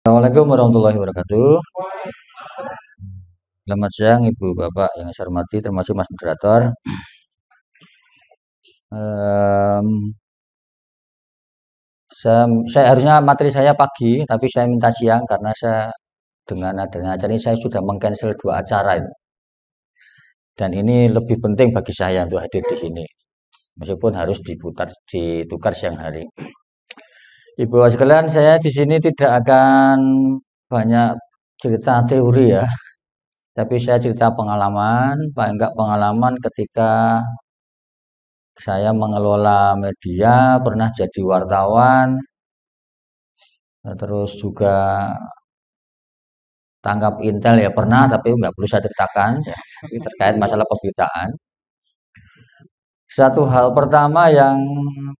Assalamualaikum warahmatullahi wabarakatuh. Selamat siang Ibu Bapak yang saya hormati, termasuk Mas Moderator. Em, saya harusnya materi saya pagi, tapi saya minta siang karena saya dengan adanya acara ini saya sudah mengcancel 2 acara ini. Dan ini lebih penting bagi saya untuk hadir di sini, meskipun harus ditukar siang hari. Ibu sekalian, saya di sini tidak akan banyak cerita teori ya, tapi saya cerita pengalaman, paling enggak pengalaman ketika saya mengelola media, pernah jadi wartawan, terus juga tangkap intel ya pernah, tapi nggak perlu saya ceritakan, ya, tapi terkait masalah pemberitaan. Satu hal pertama yang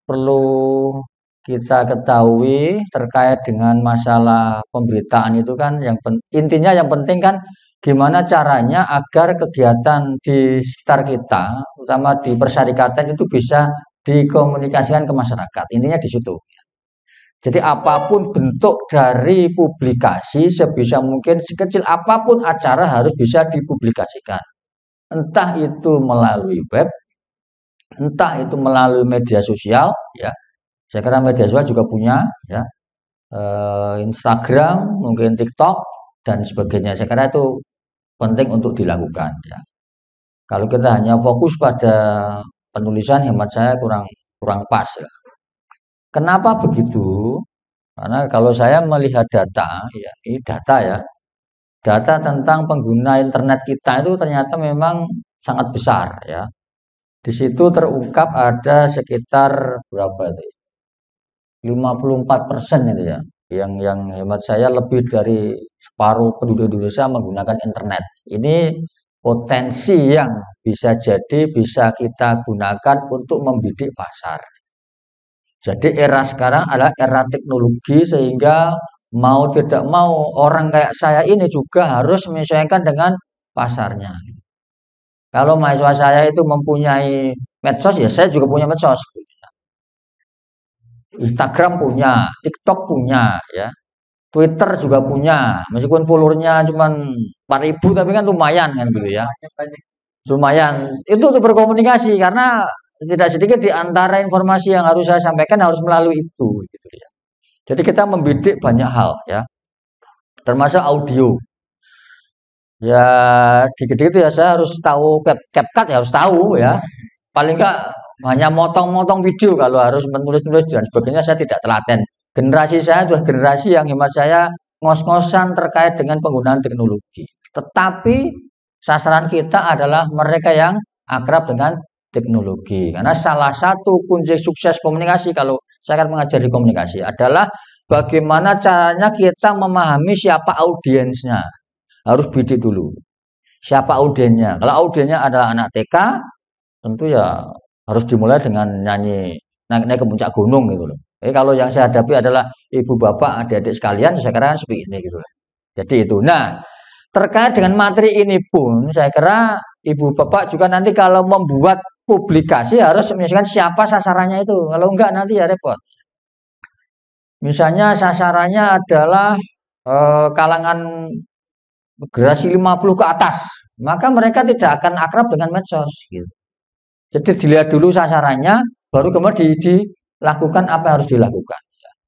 perlu kita ketahui terkait dengan masalah pemberitaan itu kan, intinya yang penting kan gimana caranya agar kegiatan di sekitar kita, terutama di persyarikatan itu bisa dikomunikasikan ke masyarakat. Intinya di situ. Jadi apapun bentuk dari publikasi sebisa mungkin sekecil apapun acara harus bisa dipublikasikan. Entah itu melalui web, entah itu melalui media sosial, ya. Saya kira media sosial juga punya, ya. Instagram, mungkin TikTok dan sebagainya. Saya kira itu penting untuk dilakukan, ya. Kalau kita hanya fokus pada penulisan, hemat saya kurang pas, ya. Kenapa begitu? Karena kalau saya melihat data, ya, ini data ya, data tentang pengguna internet kita itu ternyata memang sangat besar ya. Di situ terungkap ada sekitar berapa itu? 54% itu ya. Yang hemat saya lebih dari separuh penduduk Indonesia menggunakan internet. Ini potensi yang bisa jadi bisa kita gunakan untuk membidik pasar. Jadi era sekarang adalah era teknologi sehingga mau tidak mau orang kayak saya ini juga harus menyesuaikan dengan pasarnya. Kalau mahasiswa saya itu mempunyai medsos, ya saya juga punya medsos. Instagram punya, TikTok punya, ya. Twitter juga punya. Meskipun followernya cuma 4.000 tapi kan lumayan kan gitu ya. Lumayan. Itu untuk berkomunikasi karena tidak sedikit di antara informasi yang harus saya sampaikan harus melalui itu gitu ya. Jadi kita membidik banyak hal ya. Termasuk audio. Ya dikit-dikit ya saya harus tahu CapCut ya harus tahu ya. Paling enggak hanya motong-motong video kalau harus menulis-nulis dan sebagainya saya tidak telaten. Generasi saya adalah generasi yang hemat saya ngos-ngosan terkait dengan penggunaan teknologi. Tetapi sasaran kita adalah mereka yang akrab dengan teknologi. Karena salah satu kunci sukses komunikasi kalau saya akan mengajari komunikasi adalah bagaimana caranya kita memahami siapa audiensnya. Harus bidik dulu. Siapa audiennya? Kalau audiennya adalah anak TK, tentu ya harus dimulai dengan nyanyi naik ke puncak gunung gitu loh. Kalau yang saya hadapi adalah ibu bapak adik-adik sekalian, saya kira kan seperti ini gitu loh. Jadi itu. Nah, terkait dengan materi ini pun saya kira ibu bapak juga nanti kalau membuat publikasi harus menyesuaikan siapa sasarannya itu. Kalau enggak nanti ya repot. Misalnya sasarannya adalah kalangan generasi 50 ke atas, maka mereka tidak akan akrab dengan medsos gitu. Jadi dilihat dulu sasarannya, baru kemudian dilakukan apa yang harus dilakukan.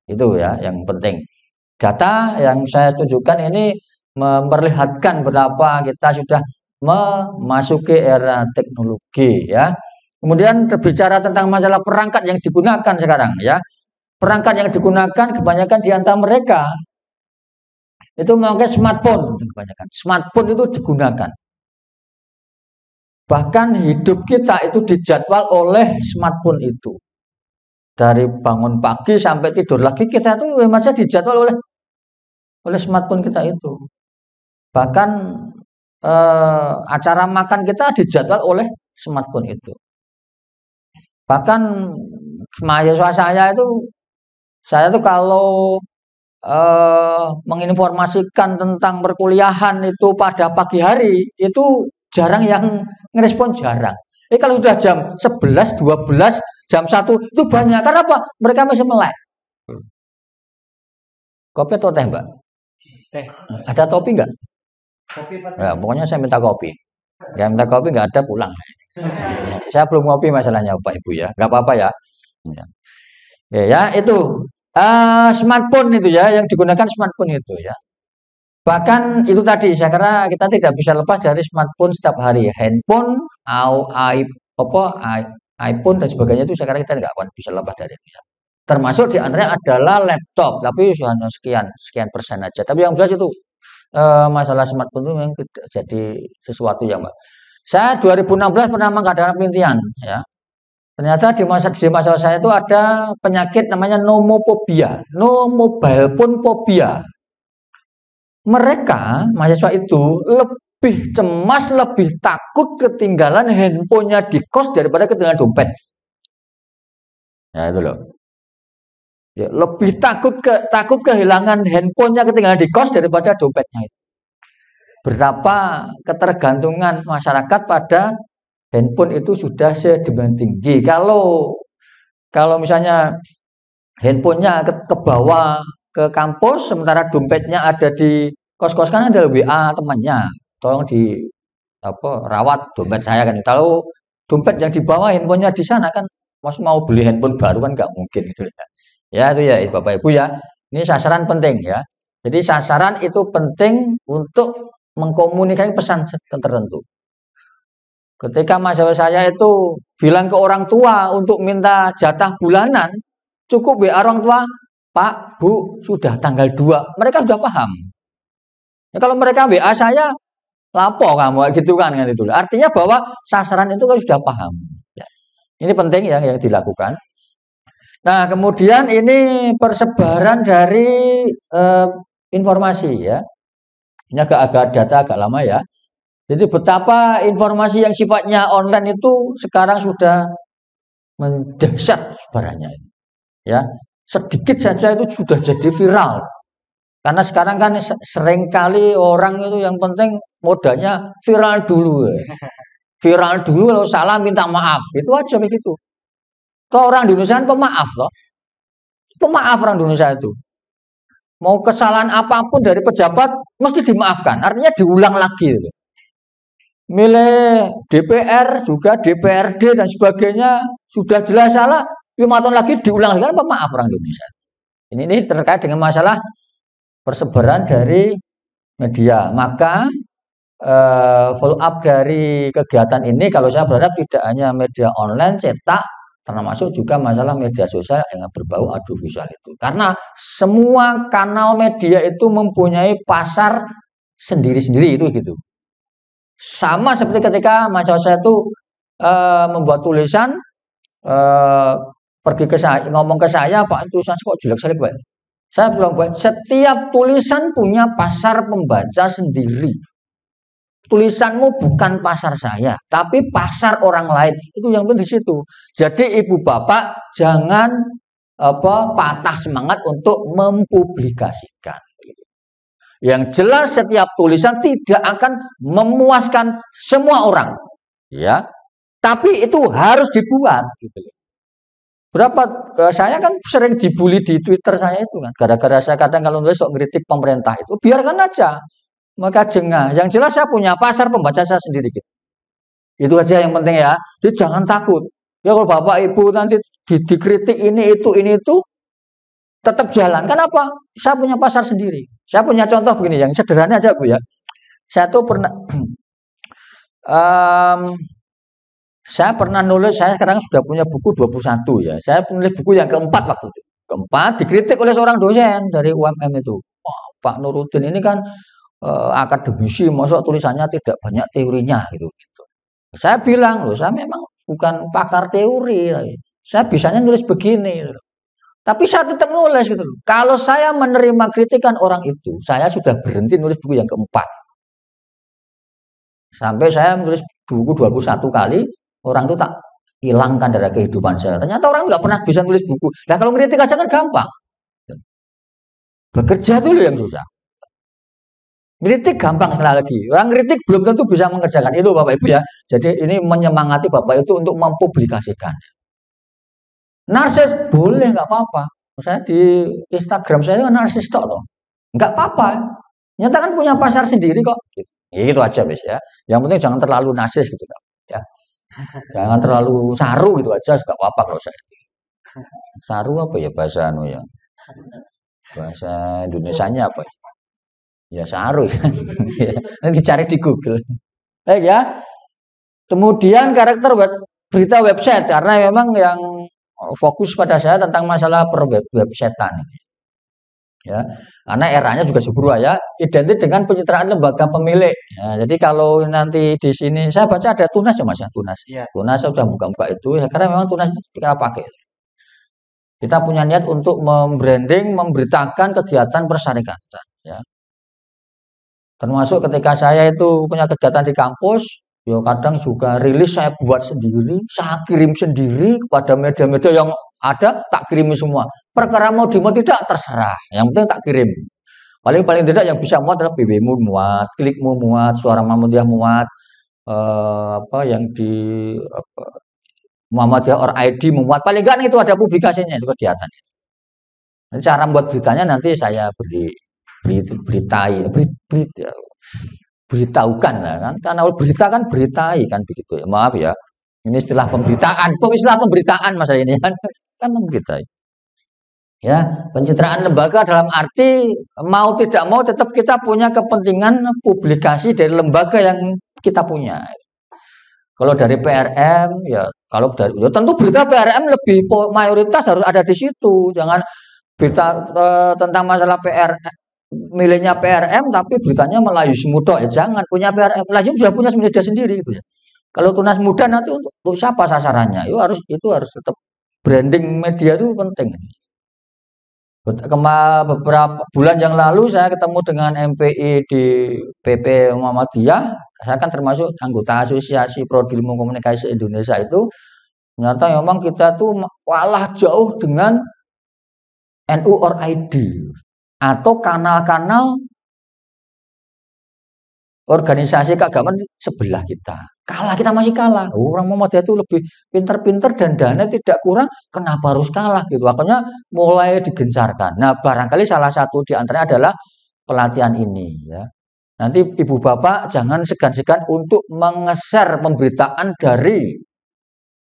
Itu ya yang penting. Data yang saya tunjukkan ini memperlihatkan betapa kita sudah memasuki era teknologi ya. Kemudian berbicara tentang masalah perangkat yang digunakan sekarang ya. Perangkat yang digunakan kebanyakan di antara mereka itu memakai smartphone kebanyakan. Smartphone itu digunakan. Bahkan hidup kita itu dijadwal oleh smartphone itu. Dari bangun pagi sampai tidur lagi kita itu masih dijadwal oleh smartphone kita itu. Bahkan acara makan kita dijadwal oleh smartphone itu. Bahkan mahasiswa saya itu kalau menginformasikan tentang perkuliahan itu pada pagi hari itu jarang yang ngerespon jarang. Kalau sudah jam 11, 12, jam 1 itu banyak. Karena apa? Mereka masih melek. Kopi atau teh, Mbak? Ada topi nggak? Ya, pokoknya saya minta kopi. Ya minta kopi nggak ada pulang. Saya belum ngopi masalahnya Pak Ibu ya. Nggak apa-apa ya. Ya, ya itu smartphone itu ya yang digunakan smartphone itu ya. Bahkan itu tadi saya kira kita tidak bisa lepas dari smartphone setiap hari. Handphone, iPhone dan sebagainya itu saya kira kita nggak akan bisa lepas dari itu ya. Termasuk di antaranya adalah laptop, tapi hanya sekian persen aja. Tapi yang jelas itu masalah smartphone itu memang tidak jadi sesuatu yang Mbak. Saya 2016 pernah mengadakan penelitian ya. Ternyata di masa saya itu ada penyakit namanya nomophobia, no mobile phone phobia. Mereka mahasiswa itu lebih cemas, lebih takut ketinggalan handphonenya di kos daripada ketinggalan dompet. Ya itu loh. Ya, lebih takut kehilangan handphonenya ketinggalan di kos daripada dompetnya itu. Betapa ketergantungan masyarakat pada handphone itu sudah sedemikian tinggi. Kalau misalnya handphonenya ke bawah ke kampus, sementara dompetnya ada di kos-kos kan ada WA temannya, tolong di rawat dompet saya kan. Kalau dompet yang di bawah handphonenya di sana kan, mas mau beli handphone baru kan nggak mungkin gitu ya. Ya itu ya Bapak Ibu ya. Ini sasaran penting ya. Jadi sasaran itu penting untuk mengkomunikasikan pesan tertentu. Ketika mahasiswa saya itu bilang ke orang tua untuk minta jatah bulanan, cukup WA orang tua, Pak, Bu, sudah tanggal 2. Mereka sudah paham. Ya, kalau mereka WA saya, lapo kamu gitu kan itu. Artinya bahwa sasaran itu kan sudah paham. Ya. Ini penting ya yang dilakukan. Nah, kemudian ini persebaran dari informasi ya. Ini agak data agak lama ya. Jadi betapa informasi yang sifatnya online itu sekarang sudah mendahsyat sebarannya. Ya, sedikit saja itu sudah jadi viral. Karena sekarang kan seringkali orang itu yang penting modalnya viral dulu. Ya. Viral dulu kalau salah minta maaf. Itu aja begitu. Kalau orang Indonesia kan pemaaf loh. Pemaaf orang Indonesia itu. Mau kesalahan apapun dari pejabat mesti dimaafkan. Artinya diulang lagi. Gitu. Milih DPR juga DPRD dan sebagainya sudah jelas salah 5 tahun lagi diulang lagi kan pemaaf orang Indonesia. Ini terkait dengan masalah persebaran dari media. Maka follow up dari kegiatan ini kalau saya berharap tidak hanya media online cetak, termasuk juga masalah media sosial yang berbau audiovisual itu. Karena semua kanal media itu mempunyai pasar sendiri-sendiri itu gitu. Sama seperti ketika mahasiswa saya itu membuat tulisan pergi ke saya, ngomong ke saya, Pak, tulisan kok jelek sekali, Pak. Saya bilang, Pak, setiap tulisan punya pasar pembaca sendiri. Tulisanmu bukan pasar saya, tapi pasar orang lain. Itu yang penting di situ. Jadi ibu bapak jangan patah semangat untuk mempublikasikan. Yang jelas setiap tulisan tidak akan memuaskan semua orang, ya. Tapi itu harus dibuat. Gitu. Saya kan sering dibully di Twitter saya itu kan, gara-gara saya kadang kalau nulis sok ngeritik pemerintah itu, biarkan aja. Maka jengah. Yang jelas saya punya pasar pembaca saya sendiri gitu. Itu aja yang penting ya. Jadi jangan takut. Ya kalau Bapak Ibu nanti dikritik ini itu tetap jalan. Kenapa? Saya punya pasar sendiri. Saya punya contoh begini yang sederhana aja Bu ya. Saya tuh pernah saya pernah nulis, saya sekarang sudah punya buku 21 ya. Saya menulis buku yang keempat waktu itu. Keempat dikritik oleh seorang dosen dari UMM itu. Pak Nuruddin ini kan akademisi, masuk tulisannya tidak banyak teorinya gitu. Saya bilang loh, saya memang bukan pakar teori, saya bisanya nulis begini. Gitu. Tapi saya tetap nulis gitu. Kalau saya menerima kritikan orang itu, saya sudah berhenti nulis buku yang keempat. Sampai saya menulis buku 21 kali, orang itu tak hilangkan dari kehidupan saya. Ternyata orang nggak pernah bisa nulis buku. Nah kalau kritik aja kan gampang. Bekerja dulu yang susah. Kritik gampang sekali lagi. Orang kritik belum tentu bisa mengerjakan itu Bapak Ibu ya. Jadi ini menyemangati Bapak itu untuk mempublikasikan. Narsis boleh nggak apa-apa. Saya di Instagram saya kan narsis tok loh. Nggak apa-apa. Nyata kan punya pasar sendiri kok. Gitu. Itu aja wis ya. Yang penting jangan terlalu narsis gitu kan. Ya. Jangan terlalu saru gitu aja enggak apa-apa kalau saya. Saru apa ya bahasa anu ya? Bahasa Indonesianya apa ya? Ya saru ya. Nanti cari di Google. Baik ya. Kemudian karakter berita website karena memang yang fokus pada saya tentang masalah websitean. Ya, karena eranya juga sebuah ya, identik dengan pencitraan lembaga pemilik. Ya, jadi kalau nanti di sini saya baca ada Tunas ya Mas ya, Tunas. Ya. Tunas saya sudah buka-buka itu, ya, karena memang Tunas itu kita pakai. Kita punya niat untuk membranding, memberitakan kegiatan persyarikatan. Ya. Termasuk ketika saya itu punya kegiatan di kampus, ya kadang juga rilis saya buat sendiri, saya kirim sendiri kepada media-media yang ada, tak kirimi semua. Perkara mau tidak terserah, yang penting tak kirim. Paling tidak yang bisa muat adalah BB-mu muat, klikmu muat, suara Muhammadiyah muat, yang di Muhammadiyah or ID muat. Paling enggak itu ada publikasinya itu kegiatan. Jadi cara membuat beritanya nanti saya beritahukan lah kan, karena berita kan beritai kan begitu ya. Maaf ya, ini istilah pemberitaan, istilah pemberitaan masa ini kan memberitai. Ya, pencitraan lembaga dalam arti mau tidak mau tetap kita punya kepentingan publikasi dari lembaga yang kita punya. Kalau dari PRM ya, kalau dari ya tentu berita PRM lebih mayoritas harus ada di situ. Jangan berita tentang masalah PRM miliknya PRM tapi beritanya Melayu Semudo ya jangan punya PRM. Melayu sudah punya media sendiri gitu ya. Kalau Tunas Muda nanti untuk siapa sasarannya? Itu harus tetap branding media itu penting. Beberapa bulan yang lalu saya ketemu dengan MPI di PP Muhammadiyah. Saya kan termasuk anggota Asosiasi Prodi Ilmu Komunikasi Indonesia itu. Ternyata memang kita tuh kalah jauh dengan NU or ID atau kanal-kanal organisasi keagamaan sebelah kita. Kita masih kalah. Orang Muhammadiyah itu lebih pinter-pinter dan dana tidak kurang. Kenapa harus kalah gitu? Makanya mulai digencarkan. Nah, barangkali salah satu di antaranya adalah pelatihan ini. Ya. Nanti ibu bapak jangan segan-segan untuk mengeser pemberitaan dari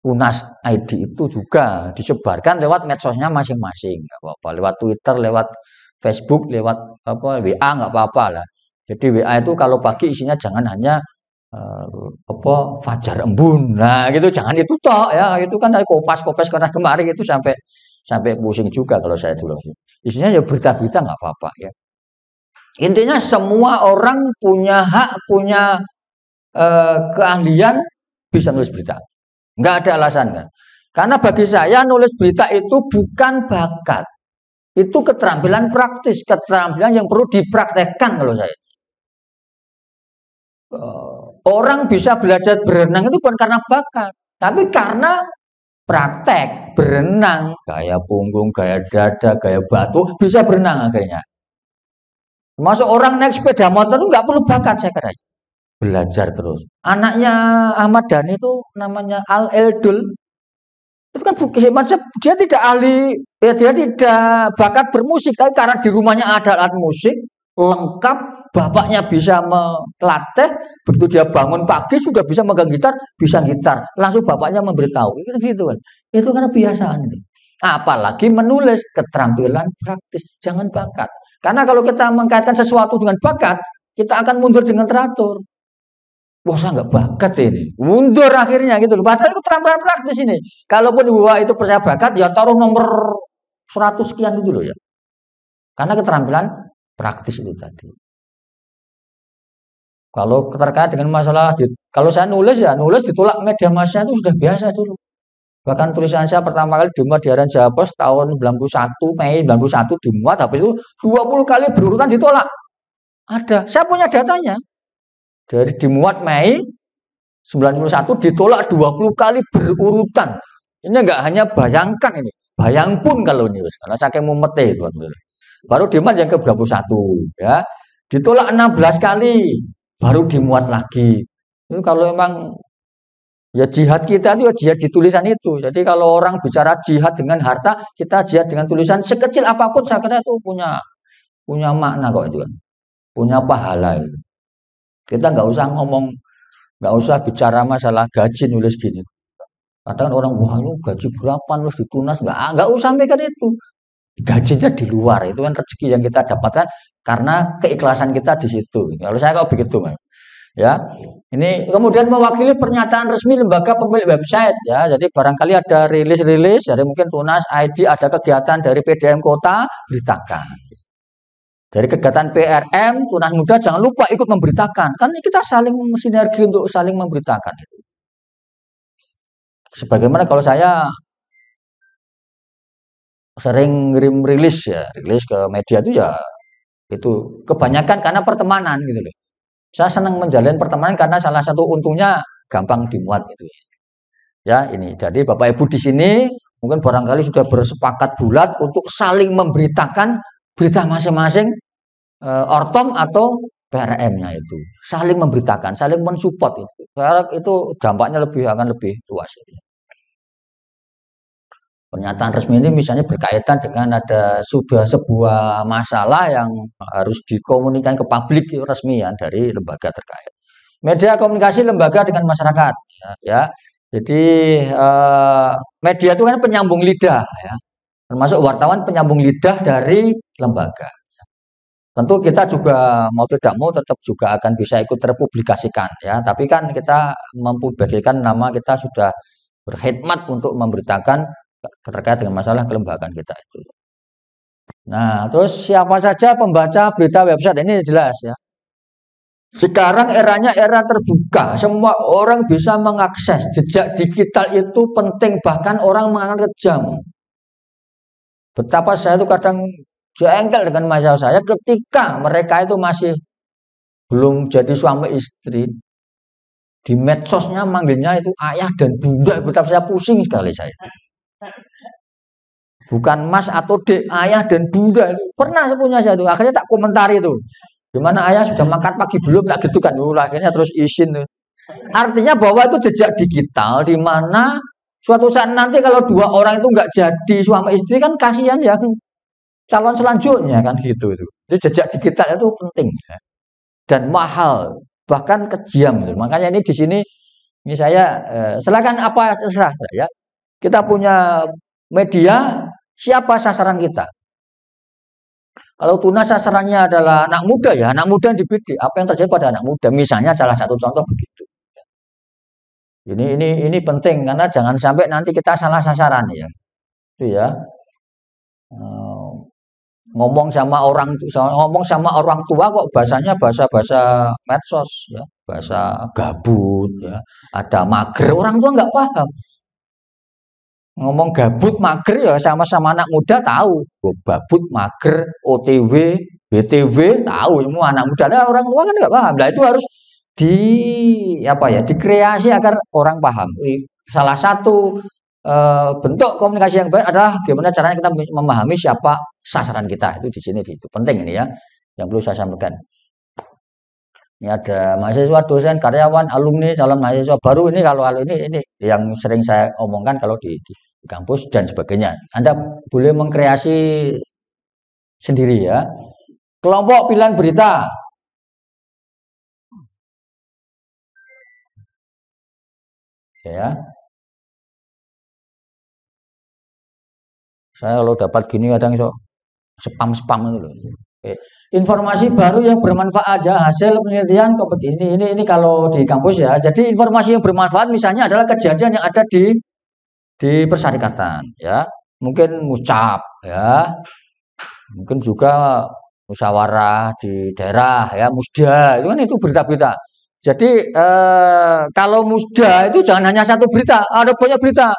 Tunas ID itu juga disebarkan lewat medsosnya masing-masing. Nggak apa-apa. Lewat Twitter, lewat Facebook, lewat WA nggak apa-apa lah. Jadi WA itu kalau pagi isinya jangan hanya Fajar Embun. Nah, gitu jangan itu toh ya. Itu kan kopas-kopas karena kemarin itu sampai pusing juga kalau saya dulu. Isinya ya berita-berita nggak apa-apa ya. Intinya semua orang punya hak, punya keahlian bisa nulis berita. Nggak ada alasan kan. Karena bagi saya nulis berita itu bukan bakat. Itu keterampilan praktis, keterampilan yang perlu dipraktekkan kalau saya. Orang bisa belajar berenang itu bukan karena bakat, tapi karena praktek berenang, gaya punggung, gaya dada, gaya batu, bisa berenang akhirnya. Masuk orang naik sepeda motor itu nggak perlu bakat saya kira. Belajar terus. Anaknya Ahmad Dhani itu namanya Al Eldul. Itu kan dia tidak ahli, ya dia tidak bakat bermusik, tapi karena di rumahnya ada alat musik lengkap, bapaknya bisa melatih, begitu dia bangun pagi sudah bisa megang gitar, bisa gitar, langsung bapaknya memberitahu, gitu kan. Itu karena kebiasaan itu. Apalagi menulis keterampilan praktis, jangan bakat. Karena kalau kita mengkaitkan sesuatu dengan bakat, kita akan mundur dengan teratur. Wah, saya nggak bakat ini. Mundur akhirnya gitu loh. Padahal itu keterampilan praktis ini. Kalaupun itu percaya bakat, ya taruh nomor 100 sekian dulu ya. Karena keterampilan praktis itu tadi. Kalau terkait dengan masalah, kalau saya nulis ditolak media massa itu sudah biasa dulu. Bahkan tulisan saya pertama kali dimuat di Harian Jawa Pos tahun 91, Mei 91 dimuat, habis itu 20 kali berurutan ditolak. Ada, saya punya datanya. Dari dimuat Mei 91 ditolak 20 kali berurutan. Ini enggak hanya bayangkan ini, bayang pun kalau ini karena saking mumetnya itu. Baru dimuat yang ke-21 ya. Ditolak 16 kali baru dimuat lagi. Itu kalau memang ya jihad kita itu ya jihad di tulisan itu. Jadi kalau orang bicara jihad dengan harta, kita jihad dengan tulisan sekecil apapun saya kira itu punya makna kok itu kan. punya pahala itu. Kita nggak usah ngomong, nggak usah bicara masalah gaji nulis gini. Kadang orang wah lu gaji berapa nulis ditunas nggak usah mikir itu. Gajinya di luar itu kan rezeki yang kita dapatkan karena keikhlasan kita di situ. Kalau saya kok begitu, Mas. Ya, ini kemudian mewakili pernyataan resmi lembaga pemilik website ya. Jadi barangkali ada rilis-rilis, jadi mungkin Tunas ID ada kegiatan dari PDM Kota, beritakan. Dari kegiatan PRM, Tunas Muda jangan lupa ikut memberitakan. Kan kita saling sinergi untuk saling memberitakan itu. Sebagaimana kalau saya sering ngirim rilis ya, rilis ke media itu ya itu kebanyakan karena pertemanan gitu loh. Saya senang menjalin pertemanan karena salah satu untungnya gampang dimuat gitu. Ya, ini. Jadi Bapak Ibu di sini mungkin barangkali sudah bersepakat bulat untuk saling memberitakan berita masing-masing ortom atau PRM-nya itu. Saling memberitakan, saling mensupport itu. Itu dampaknya akan lebih luas. Pernyataan resmi ini misalnya berkaitan dengan sudah sebuah masalah yang harus dikomunikasikan ke publik resmi ya dari lembaga terkait. Media komunikasi lembaga dengan masyarakat ya. Jadi media itu kan penyambung lidah ya. Termasuk wartawan penyambung lidah dari lembaga. Tentu kita juga mau tidak mau tetap juga akan bisa ikut terpublikasikan ya. Tapi kan kita mempublikasikan nama kita sudah berkhidmat untuk memberitakan terkait dengan masalah kelembagaan kita itu. Nah, terus siapa saja pembaca berita website ini jelas ya. Sekarang eranya era terbuka, semua orang bisa mengakses. Jejak digital itu penting, bahkan orang menganggap kejam. Betapa saya itu kadang jengkel dengan masalah saya ketika mereka itu masih belum jadi suami istri. Di medsosnya manggilnya itu ayah dan bunda, betapa saya pusing sekali saya. Bukan mas atau dek, ayah dan bunda. Pernah punya saya itu. Akhirnya tak komentari itu. Gimana ayah sudah makan pagi belum? Tak gitu kan. Akhirnya terus izin. Artinya bahwa itu jejak digital di mana suatu saat nanti kalau dua orang itu nggak jadi suami istri kan kasihan ya calon selanjutnya kan gitu itu. Jadi jejak digital itu penting ya. Dan mahal bahkan kejam. Gitu. Makanya ini di sini ini saya silakan apa terserah ya. Kita punya media, siapa sasaran kita? Kalau Tunas sasarannya adalah anak muda ya, anak muda yang dibidik. Apa yang terjadi pada anak muda? Misalnya salah satu contoh begitu. Ini penting karena jangan sampai nanti kita salah sasaran ya. Itu ya. Ngomong sama orang tua kok bahasanya bahasa medsos ya, bahasa gabut ya. Ada mager, orang tua nggak paham. Ngomong gabut mager ya sama-sama anak muda tahu. Gabut mager, OTW, BTW tahu semua anak muda. Nah, orang tua kan nggak paham. Nah itu harus dikreasi agar orang paham. Salah satu bentuk komunikasi yang baik adalah gimana caranya kita memahami siapa sasaran kita. Itu di sini itu penting ini ya. Yang perlu saya sampaikan. Ini ada mahasiswa, dosen, karyawan, alumni, calon mahasiswa baru ini kalau ini yang sering saya omongkan kalau di kampus dan sebagainya. Anda boleh mengkreasi sendiri ya. Kelompok pilihan berita. Ya. Saya kalau dapat gini kadang spam itu loh. Informasi baru yang bermanfaat ya, hasil penelitian kompetisi ini kalau di kampus ya. Jadi informasi yang bermanfaat misalnya adalah kejadian yang ada di persyarikatan ya. Mungkin muscap ya. Mungkin juga musyawarah di daerah ya, musda itu kan itu berita-berita. Jadi kalau musda itu jangan hanya satu berita, ada banyak berita.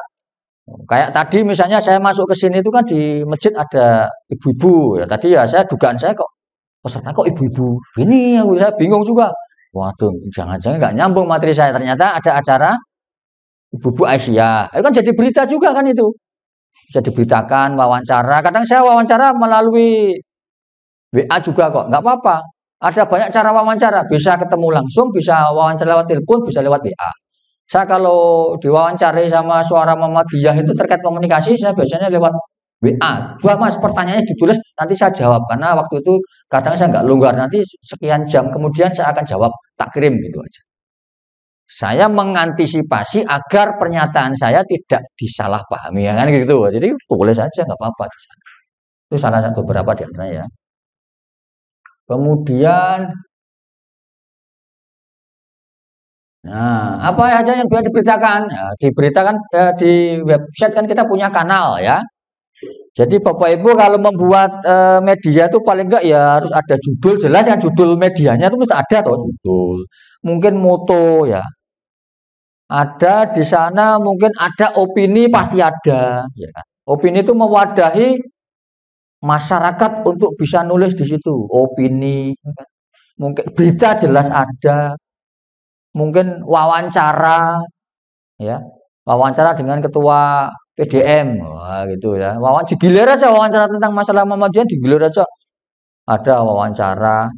Kayak tadi misalnya saya masuk ke sini itu kan di masjid ada ibu-ibu ya. Tadi ya dugaan saya kok peserta kok ibu-ibu. Ini yang saya bingung juga. Waduh, jangan-jangan nggak nyambung materi saya. Ternyata ada acara ibu-ibu Aisyah. Itu kan jadi berita juga kan itu. Bisa diberitakan, wawancara. Kadang saya wawancara melalui WA juga kok. Nggak apa-apa. Ada banyak cara wawancara. Bisa ketemu langsung, bisa wawancara lewat telepon, bisa lewat WA. Saya kalau diwawancari sama suara Muhammadiyah itu terkait komunikasi, saya biasanya lewat WA, dua Mas pertanyaannya ditulis nanti saya jawab karena waktu itu kadang saya nggak longgar nanti sekian jam kemudian saya akan jawab tak kirim gitu aja. Saya mengantisipasi agar pernyataan saya tidak disalahpahami ya kan gitu. Jadi tulis aja nggak apa-apa. Itu salah satu beberapa di antaranya ya. Kemudian, nah apa aja yang bisa diberitakan? Ya, diberitakan di website kan kita punya kanal ya. Jadi Bapak Ibu kalau membuat media itu paling enggak ya harus ada judul jelas yang judul medianya itu mesti ada toh judul. Mungkin moto ya. Ada di sana mungkin ada opini pasti ada ya kan. Opini itu mewadahi masyarakat untuk bisa nulis di situ. Opini mungkin berita jelas ada. Mungkin wawancara ya. Wawancara dengan ketua PDM, wah gitu ya. Digilir aja wawancara tentang masalah Muhammadiyah digilir aja. Ada wawancara.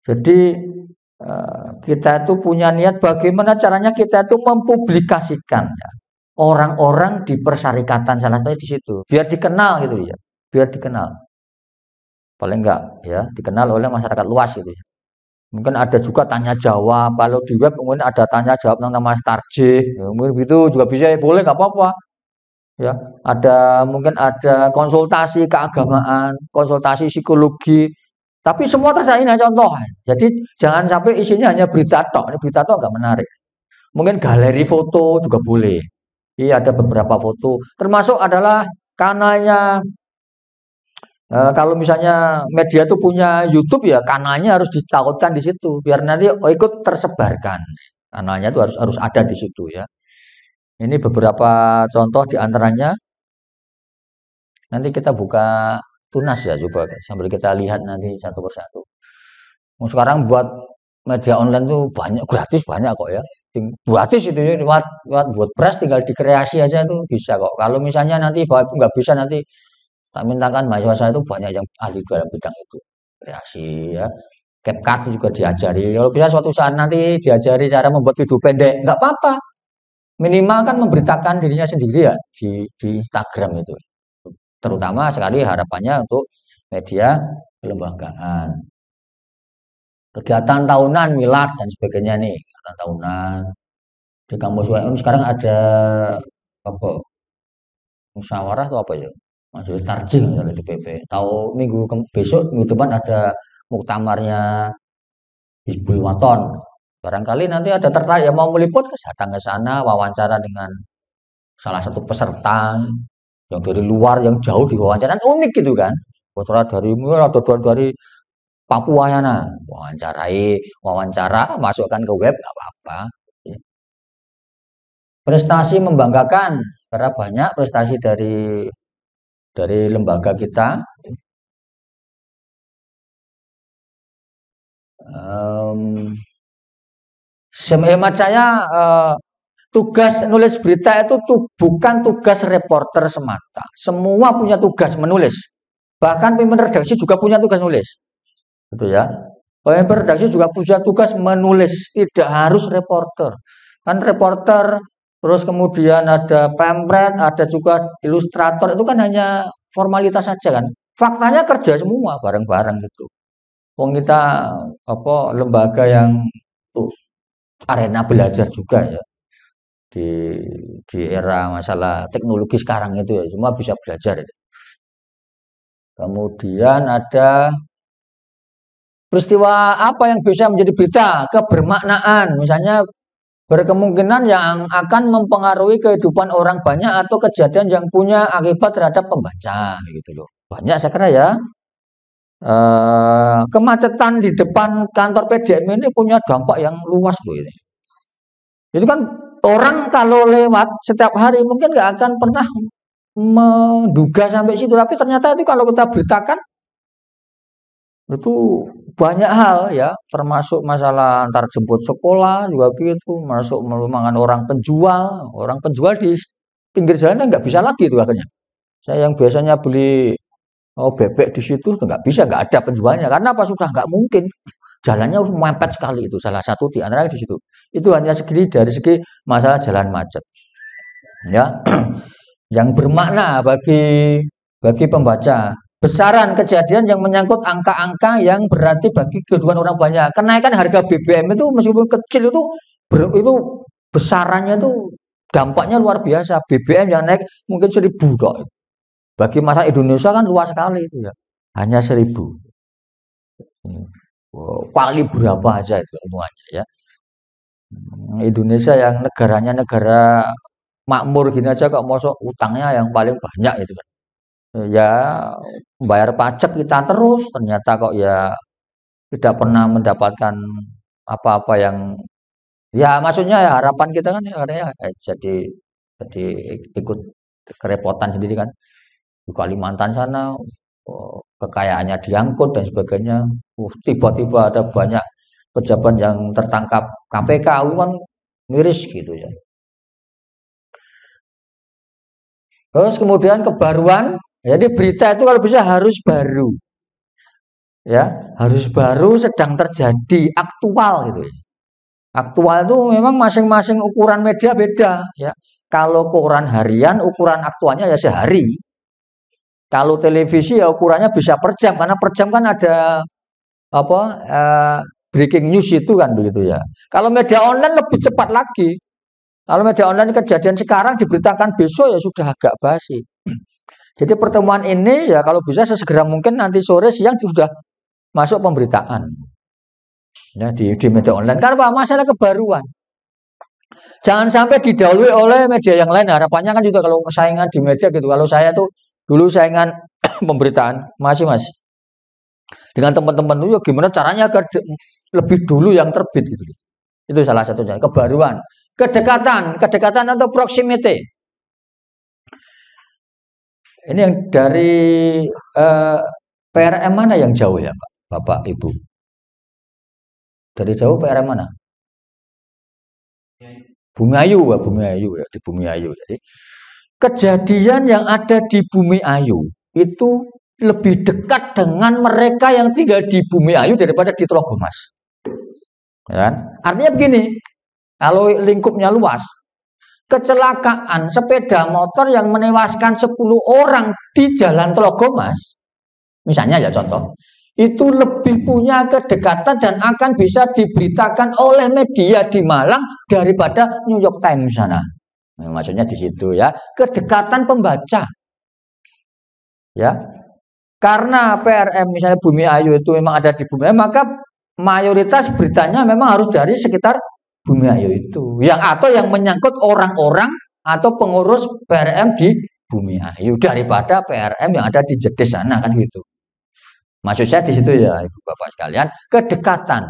Jadi kita itu punya niat bagaimana caranya kita itu mempublikasikan ya, orang-orang di persyarikatan salah satunya di situ, biar dikenal gitu ya, biar dikenal. Paling enggak ya, dikenal oleh masyarakat luas gitu ya. Mungkin ada juga tanya jawab. Kalau di web mungkin ada tanya jawab tentang Mas Tarjih, ya, mungkin gitu juga bisa ya, boleh nggak apa-apa. Ya, mungkin ada konsultasi keagamaan, konsultasi psikologi, tapi semua terserah ini contoh. Jadi jangan sampai isinya hanya berita tok. Ini berita tok nggak menarik. Mungkin galeri foto juga boleh. Iya ada beberapa foto. Termasuk adalah kanalnya. Kalau misalnya media itu punya YouTube ya kanalnya harus ditautkan di situ biar nanti ikut tersebarkan. Kanalnya itu harus ada di situ ya. Ini beberapa contoh di antaranya. Nanti kita buka tunas ya coba sambil kita lihat nanti satu persatu. Sekarang buat media online tuh banyak gratis banyak kok ya. Gratis itu ya buat WordPress tinggal dikreasi aja tuh bisa kok. Kalau misalnya nanti Bapak nggak bisa nanti tak mintakan mahasiswa saya itu banyak yang ahli dalam bidang itu kreasi ya. CapCut juga diajari. Kalau bisa suatu saat nanti diajari cara membuat video pendek, nggak apa-apa. Minimal kan memberitakan dirinya sendiri ya di Instagram itu. Terutama sekali harapannya untuk media kelembagaan. Kegiatan tahunan, milad dan sebagainya nih, kegiatan tahunan. Di kampus UM sekarang ada apa? Musyawarah atau apa ya? Maksudnya tarjih misalnya di PP. Tahu besok minggu depan ada muktamarnya Hizbul Waton. Barangkali nanti ada tertarik yang mau meliput datang ke sana wawancara dengan salah satu peserta yang dari luar yang jauh diwawancara unik gitu kan. Wawancara dari Papua ya nah. Wawancara masukkan ke web nggak apa-apa. Prestasi membanggakan karena banyak prestasi dari lembaga kita. Hemat saya tugas nulis berita itu bukan tugas reporter semata. Semua punya tugas menulis. Bahkan pimpinan redaksi juga punya tugas nulis. Gitu ya. Pimpinan redaksi juga punya tugas menulis, tidak harus reporter. Kan reporter, terus kemudian ada pamflet, ada juga ilustrator, itu kan hanya formalitas saja kan. Faktanya kerja semua bareng-bareng gitu. Wong kita apa lembaga yang arena belajar juga ya di era masalah teknologi sekarang itu ya semua bisa belajar ya. Kemudian ada peristiwa apa yang bisa menjadi berita kebermaknaan misalnya berkemungkinan yang akan mempengaruhi kehidupan orang banyak atau kejadian yang punya akibat terhadap pembaca gitu loh. Banyak saya kira ya. Kemacetan di depan kantor PDM ini punya dampak yang luas loh ini. Itu kan orang kalau lewat setiap hari mungkin nggak akan pernah menduga sampai situ, tapi ternyata itu kalau kita beritakan itu banyak hal ya, termasuk masalah antar jemput sekolah juga begitu, masuk merumahan orang penjual di pinggir jalan nggak bisa lagi itu akhirnya. Saya yang biasanya beli bebek di situ nggak bisa, nggak ada penjualnya karena apa sudah nggak mungkin jalannya mepet sekali itu salah satu di antara di situ itu hanya segini dari segi masalah jalan macet ya yang bermakna bagi bagi pembaca. Besaran kejadian yang menyangkut angka-angka yang berarti bagi kehidupan orang banyak. Kenaikan harga BBM itu meskipun kecil itu besarannya itu dampaknya luar biasa. BBM yang naik mungkin 1.000 dok. Bagi masa Indonesia kan luas sekali itu ya. Hanya 1.000. Kali berapa aja itu semuanya ya. Indonesia yang negaranya negara makmur gini aja kok masuk utangnya yang paling banyak itu kan. Ya bayar pajak kita terus ternyata kok ya tidak pernah mendapatkan apa-apa yang ya maksudnya ya harapan kita kan ya, jadi ikut kerepotan sendiri kan di Kalimantan sana kekayaannya diangkut dan sebagainya. Tiba-tiba ada banyak pejabat yang tertangkap KPK kan miris gitu ya. Terus kemudian kebaruan, jadi berita itu kalau bisa harus baru. Ya, harus baru sedang terjadi, aktual gitu ya. Aktual itu memang masing-masing ukuran media beda ya. Kalau koran harian ukuran aktualnya ya sehari. Kalau televisi ya ukurannya bisa per jam karena per jam kan ada apa breaking news itu kan begitu ya. Kalau media online lebih cepat lagi. Kalau media online kejadian sekarang diberitakan besok ya sudah agak basi. Jadi pertemuan ini ya kalau bisa sesegera mungkin nanti sore siang sudah masuk pemberitaan. Ya, di media online. Karena masalah kebaruan. Jangan sampai didahului oleh media yang lain. Harapannya kan juga kalau saingan di media gitu. Kalau saya tuh dulu saingan pemberitaan masih dengan teman-teman itu ya gimana caranya agar lebih dulu yang terbit gitu. Itu salah satunya kebaruan, kedekatan atau proximity. Ini yang dari PRM mana yang jauh ya Pak, Bapak Ibu? Dari jauh PRM mana? Bumi Ayu ya di Bumi Ayu. Jadi kejadian yang ada di Bumi Ayu itu lebih dekat dengan mereka yang tinggal di Bumi Ayu daripada di Telogomas. Ya, artinya begini, kalau lingkupnya luas, kecelakaan sepeda motor yang menewaskan 10 orang di Jalan Telogomas, misalnya ya contoh, itu lebih punya kedekatan dan akan bisa diberitakan oleh media di Malang daripada New York Times sana. Nah, maksudnya di situ ya, kedekatan pembaca. Ya. Karena PRM misalnya Bumi Ayu itu memang ada di Bumi Ayu, maka mayoritas beritanya memang harus dari sekitar Bumi Ayu itu. Atau yang menyangkut orang-orang atau pengurus PRM di Bumi Ayu daripada PRM yang ada di Jedes sana kan gitu. Maksud saya di situ ya Ibu Bapak sekalian, kedekatan.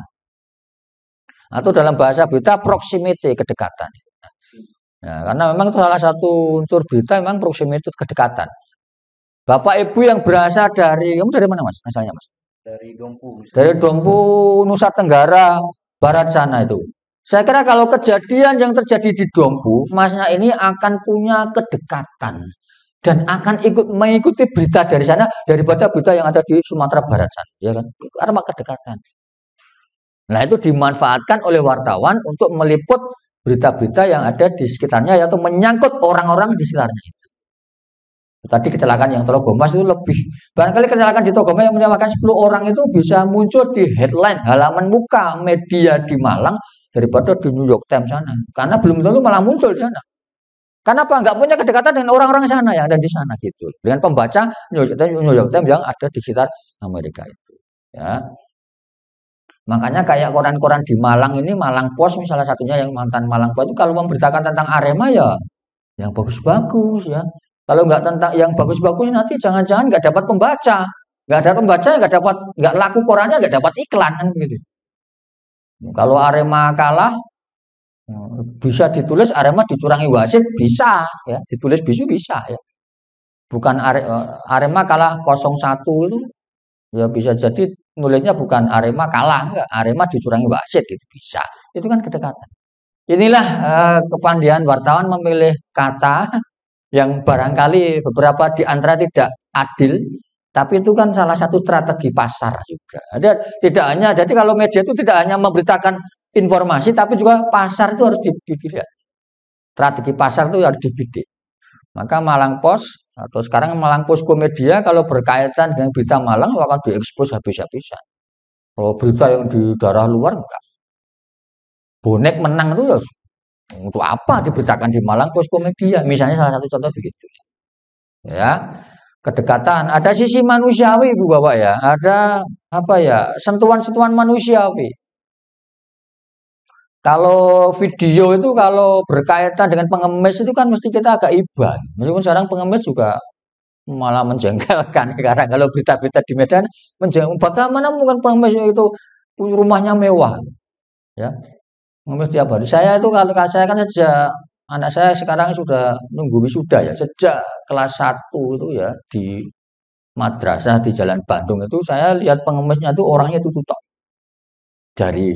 Atau dalam bahasa berita proximity, kedekatan. Ya, karena memang itu salah satu unsur berita memang proximity, kedekatan. Bapak Ibu yang berasal kamu dari mana Mas? Asalnya Mas? Dari Dompu. Dari Dompu Nusa Tenggara Barat sana itu. Saya kira kalau kejadian yang terjadi di Dompu, Masnya ini akan punya kedekatan dan akan mengikuti berita dari sana daripada berita yang ada di Sumatera Barat sana, ya kan? Karena kedekatan. Nah, itu dimanfaatkan oleh wartawan untuk meliput berita-berita yang ada di sekitarnya atau menyangkut orang-orang di sekitarnya itu. Tadi kecelakaan yang Telogomas itu lebih. Barangkali kecelakaan di Telogomas yang menewaskan 10 orang itu bisa muncul di headline halaman muka media di Malang daripada di New York Times sana. Karena belum tentu malah muncul di sana. Karena apa? Nggak punya kedekatan dengan orang-orang sana yang ada di sana gitu. Dengan pembaca New York Times yang ada di sekitar Amerika itu. Ya. Makanya kayak koran-koran di Malang ini, Malang Post misalnya satunya yang mantan Malang Post itu kalau memberitakan tentang Arema ya yang bagus-bagus ya. Kalau nggak tentang yang bagus-bagus nanti jangan-jangan nggak dapat pembaca, nggak laku korannya, nggak dapat iklan kan gitu. Kalau Arema kalah bisa ditulis Arema dicurangi wasit bisa ya, ditulis bisu bisa ya. Bukan Arema kalah 0-1 itu ya bisa jadi nulisnya bukan Arema kalah, enggak, Arema dicurangi wasit gitu bisa. Itu kan kedekatan. Inilah kepandaian wartawan memilih kata yang barangkali beberapa di antara tidak adil, tapi itu kan salah satu strategi pasar juga. Tidak hanya, jadi kalau media itu tidak hanya memberitakan informasi, tapi juga pasar itu harus dibidik. Strategi pasar itu harus dibidik. Maka Malang Post Atau sekarang Malang Posko Media kalau berkaitan dengan berita Malang akan diekspos habis-habisan. Kalau berita yang di daerah luar enggak. Bonek menang itu ya untuk apa diberitakan di Malang Posko Media? Misalnya salah satu contoh begitu. Ya, kedekatan. Ada sisi manusiawi, Bu Bapak ya. Ada apa ya? Sentuhan-sentuhan manusiawi. Kalau video itu kalau berkaitan dengan pengemis itu kan mesti kita agak iba. Meskipun sekarang pengemis juga malah menjengkelkan sekarang kalau berita-berita di Medan bagaimana mungkin pengemis itu rumahnya mewah ya. Pengemis tiap hari. Saya itu kalau saya kan sejak anak saya sekarang sudah nunggu wisuda ya. Sejak kelas 1 itu ya di madrasah di Jalan Bandung itu saya lihat pengemisnya itu orangnya itu tutup. Dari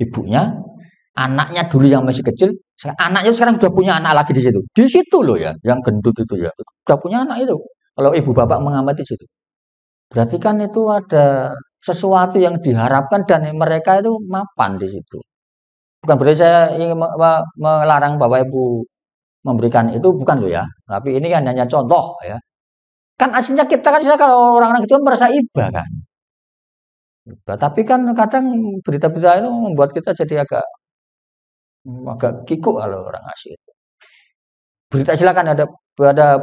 ibunya, anaknya dulu yang masih kecil, anaknya sekarang sudah punya anak lagi di situ. Di situ loh ya, yang gendut itu ya. Sudah punya anak itu. Kalau ibu bapak mengamati situ. Berarti kan itu ada sesuatu yang diharapkan dan mereka itu mapan di situ. Bukan berarti saya ingin melarang bapak ibu memberikan itu, bukan loh ya. Tapi ini kan hanya contoh ya. Kan aslinya kita kan kalau orang-orang itu merasa iba kan. Tapi kan kadang berita-berita itu membuat kita jadi agak kikuk kalau orang asli itu. Berita silakan ada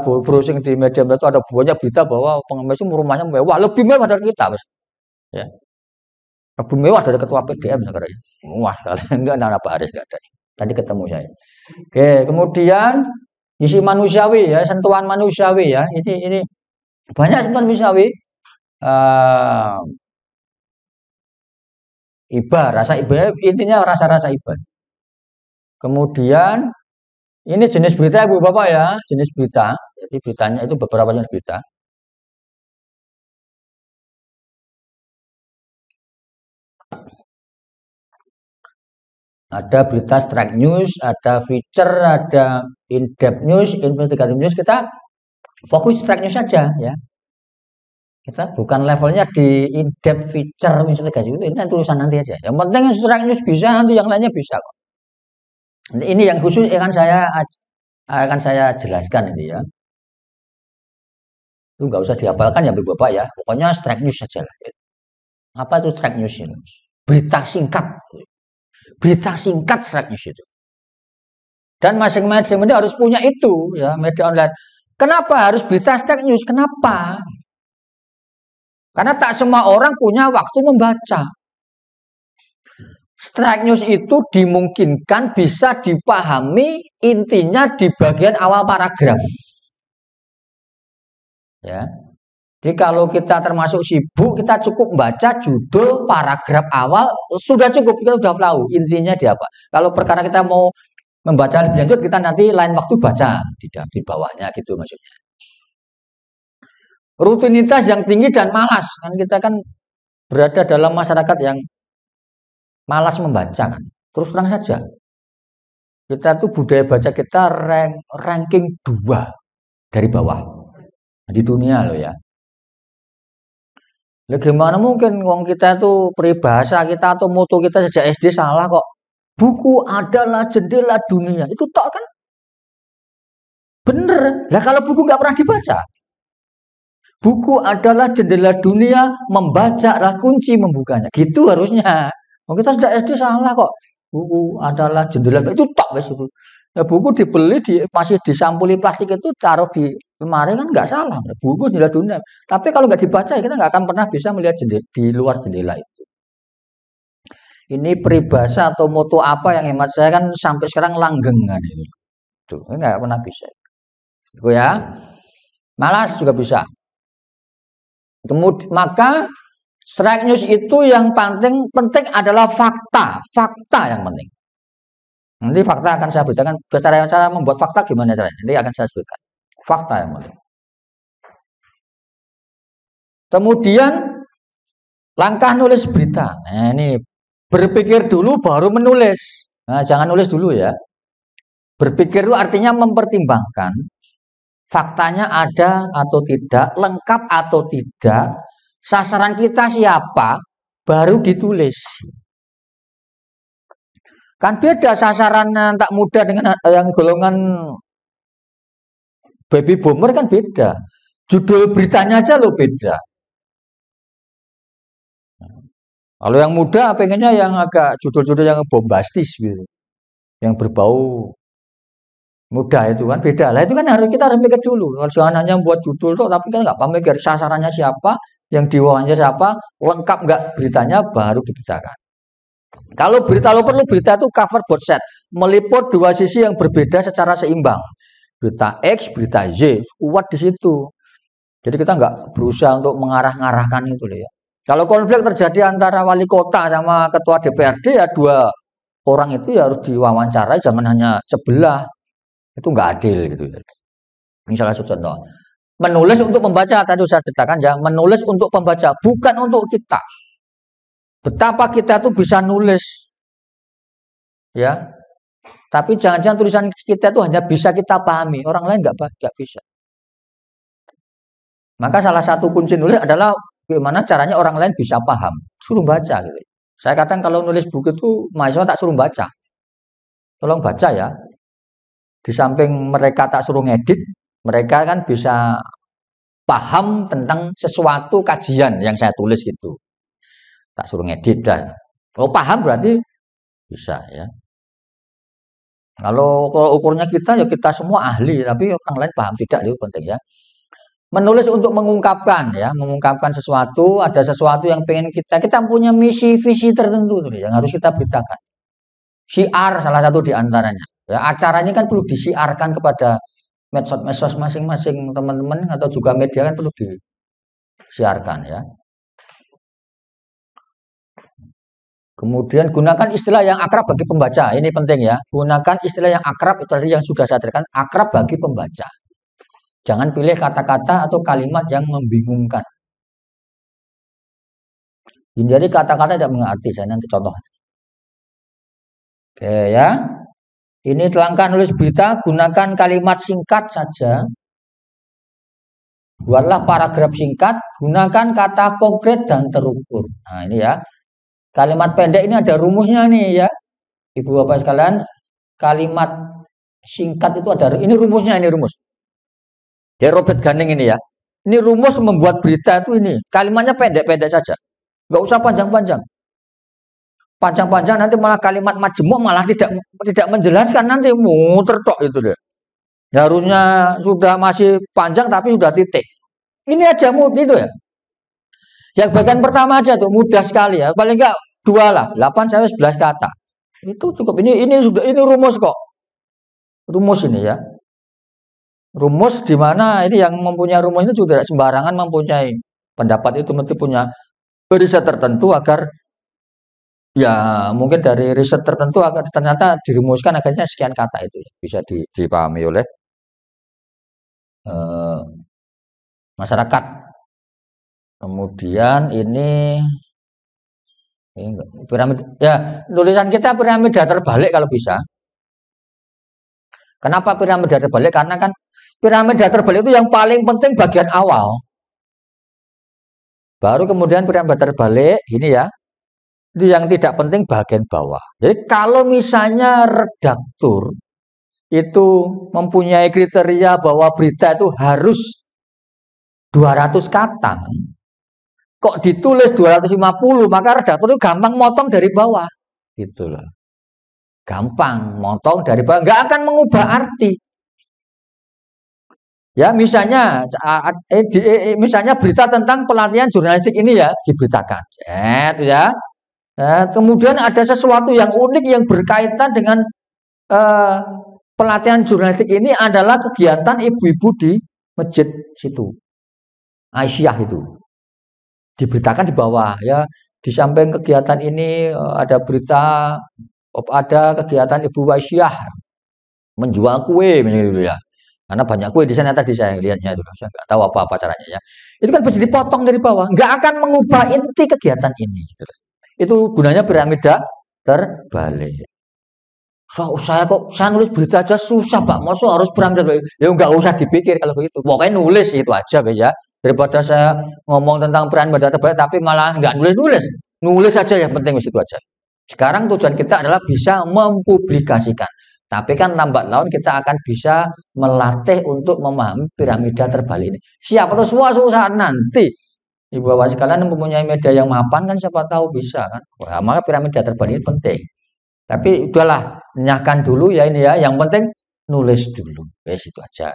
browsing di media itu ada banyak berita bahwa pengemis itu rumahnya mewah, lebih mewah dari kita, Mas. Ya. Lebih mewah dari ketua PDM sekarang. Wah, sekali enggak ada Pak Aris enggak ada. Tadi ketemu saya. Oke, kemudian isi manusiawi ya, sentuhan manusiawi ya. Ini banyak sentuhan manusiawi. Iba, rasa iba intinya rasa-rasa iba. Kemudian ini jenis berita ya Bu Bapak ya, jenis berita. Jadi beritanya itu beberapa jenis berita. Ada berita strike news, ada feature, ada in-depth news, investigative news. Kita fokus strike news saja ya. Kita bukan levelnya di in-depth feature investigative news. Ini kan tulisan nanti aja. Yang penting strike news bisa, nanti yang lainnya bisa kok. Ini yang khusus akan saya jelaskan ini ya. Itu nggak usah dihafalkan ya Bapak ya. Pokoknya strike news saja lah. Apa itu strike news ini? Berita singkat. Berita singkat strike news itu. Dan masing-masing media harus punya itu ya, media online. Kenapa harus berita strike news? Kenapa? Karena tak semua orang punya waktu membaca. Strike news itu dimungkinkan bisa dipahami intinya di bagian awal paragraf. Ya. Jadi kalau kita termasuk sibuk, kita cukup baca judul paragraf awal, sudah cukup, kita sudah tahu intinya di apa. Kalau perkara kita mau membaca lebih lanjut, kita nanti lain waktu baca di bawahnya gitu maksudnya. Rutinitas yang tinggi dan malas, kan kita kan berada dalam masyarakat yang malas membaca kan. Terus terang saja, kita tuh budaya baca kita ranking 2 dari bawah di dunia loh ya. Lah gimana mungkin wong kita itu peribahasa kita atau moto kita sejak SD salah kok. Buku adalah jendela dunia. Itu tok kan? Bener. Lah kalau buku nggak pernah dibaca. Buku adalah jendela dunia, membaca adalah kunci membukanya. Gitu harusnya. Wong kita sejak SD salah kok. Buku adalah jendela itu tok wis itu. Ya buku dibeli masih disampuli plastik itu taruh di lemari kan nggak salah. Buku jendela dunia. Tapi kalau nggak dibaca kita nggak akan pernah bisa melihat di luar jendela itu. Ini peribahasa atau moto apa yang hemat saya kan sampai sekarang langgeng kan ini. Tuh, nggak pernah bisa. Itu ya. Malas juga bisa. Kemudian maka strike news itu yang penting adalah fakta yang penting. Nanti fakta akan saya beritakan cara membuat fakta gimana caranya. Nanti akan saya sebutkan. Fakta yang penting. Kemudian langkah nulis berita. Nah, ini berpikir dulu baru menulis. Nah, jangan nulis dulu ya. Berpikir itu artinya mempertimbangkan faktanya ada atau tidak, lengkap atau tidak, sasaran kita siapa, baru ditulis. Kan beda sasaran anak muda dengan yang golongan Baby boomer kan beda. Judul beritanya aja lo beda. Kalau yang muda pengennya yang agak judul-judul yang bombastis gitu. Yang berbau muda itu kan beda. Lah itu kan kita harus mikir dulu. Kalau jangan hanya buat judul tuh, tapi kan nggak mikir sasarannya siapa, yang diwawancara siapa, lengkap nggak beritanya baru diberitakan. Kalau perlu berita itu cover both set, meliput dua sisi yang berbeda secara seimbang. Berita X, berita Y, kuat di situ. Jadi kita nggak berusaha untuk mengarah-ngarahkan itu ya. Kalau konflik terjadi antara wali kota sama ketua DPRD ya dua orang itu ya harus diwawancarai, jangan hanya sebelah. Itu nggak adil gitu ya. Misalnya contoh, menulis untuk membaca tadi saya ceritakan ya, menulis untuk pembaca bukan untuk kita. Betapa kita tuh bisa nulis, ya. Tapi jangan-jangan tulisan kita itu hanya bisa kita pahami, orang lain nggak bisa. Maka salah satu kunci nulis adalah bagaimana caranya orang lain bisa paham, suruh baca gitu. Saya kadang kalau nulis buku itu mahasiswa tak suruh baca, tolong baca ya. Di samping mereka tak suruh ngedit, mereka kan bisa paham tentang sesuatu kajian yang saya tulis gitu. Tak suruh ngedit dah. Kalau paham berarti bisa ya. Kalau ukurnya kita ya kita semua ahli, tapi orang lain paham tidak itu penting ya. Menulis untuk mengungkapkan ya, mengungkapkan sesuatu, ada sesuatu yang pengen kita punya misi visi tertentu tuh yang harus kita beritakan. Syiar salah satu di antaranya. Ya, acaranya kan perlu disiarkan kepada medsos masing-masing teman-teman atau juga media kan perlu disiarkan ya. Kemudian gunakan istilah yang akrab bagi pembaca. Ini penting ya. Gunakan istilah yang akrab itu tadi yang sudah saya terangkan, akrab bagi pembaca. Jangan pilih kata-kata atau kalimat yang membingungkan. Jadi kata-kata tidak mengerti. Saya nanti contoh. Oke ya. Ini langkah nulis berita, gunakan kalimat singkat saja. Buatlah paragraf singkat, gunakan kata konkret dan terukur. Nah ini ya. Kalimat pendek ini ada rumusnya nih ya. Ibu Bapak sekalian, kalimat singkat itu ada, ini rumusnya, ini rumus. Ya Robert Gunning ini ya. Ini rumus membuat berita itu ini. Kalimatnya pendek-pendek saja. Nggak usah panjang-panjang. Panjang-panjang nanti malah kalimat majemuk malah tidak menjelaskan, nanti muter tok itu deh. Ya, harusnya sudah masih panjang tapi sudah titik. Ini aja mudah itu ya. Yang bagian pertama aja tuh mudah sekali ya. Paling enggak 2 lah, 8 sampai 11 kata. Itu cukup. Ini rumus kok. Rumus ini ya. Rumus di mana ini yang mempunyai rumus itu juga tidak sembarangan mempunyai pendapat, itu mesti punya riset tertentu agar ya mungkin dari riset tertentu agar ternyata dirumuskan akhirnya sekian kata itu ya, bisa dipahami oleh masyarakat. Kemudian ini piramida ya, tulisan kita piramida terbalik kalau bisa. Kenapa piramida terbalik? Karena kan piramida terbalik itu yang paling penting bagian awal. Baru kemudian piramida terbalik ini ya. Itu yang tidak penting bagian bawah. Jadi kalau misalnya redaktur itu mempunyai kriteria bahwa berita itu harus 200 kata, kok ditulis 250, maka redaktur itu gampang motong dari bawah. Gitu loh. Gampang motong dari bawah, nggak akan mengubah arti. Ya, misalnya misalnya berita tentang pelatihan jurnalistik ini ya diberitakan. Ya. Kemudian ada sesuatu yang unik yang berkaitan dengan pelatihan jurnalistik ini adalah kegiatan ibu-ibu di masjid situ. Aisyah itu. Diberitakan di bawah ya. Di samping kegiatan ini ada berita, ada kegiatan Ibu Aisyah menjual kue gitu ya. Karena banyak kue di sana tadi saya lihatnya itu, saya nggak tahu apa caranya ya. Itu kan bisa dipotong dari bawah, nggak akan mengubah inti kegiatan ini. Gitu. Itu gunanya piramida terbalik. Saya nulis berita aja susah Pak, maksud harus piramida terbalik. Ya nggak usah dipikir kalau begitu. Pokoknya nulis itu aja ya. Daripada saya ngomong tentang piramida terbalik tapi malah nggak nulis. Nulis aja yang penting itu aja. Sekarang tujuan kita adalah bisa mempublikasikan. Tapi kan lambat laun kita akan bisa melatih untuk memahami piramida terbalik ini. Siapa tahu suatu saat nanti Ibu bapak sekalian mempunyai media yang mapan kan siapa tahu bisa kan. Wah, maka piramida terbalik ini penting. Tapi udahlah, nyahkan dulu ya ini ya. Yang penting nulis dulu. Wes itu aja.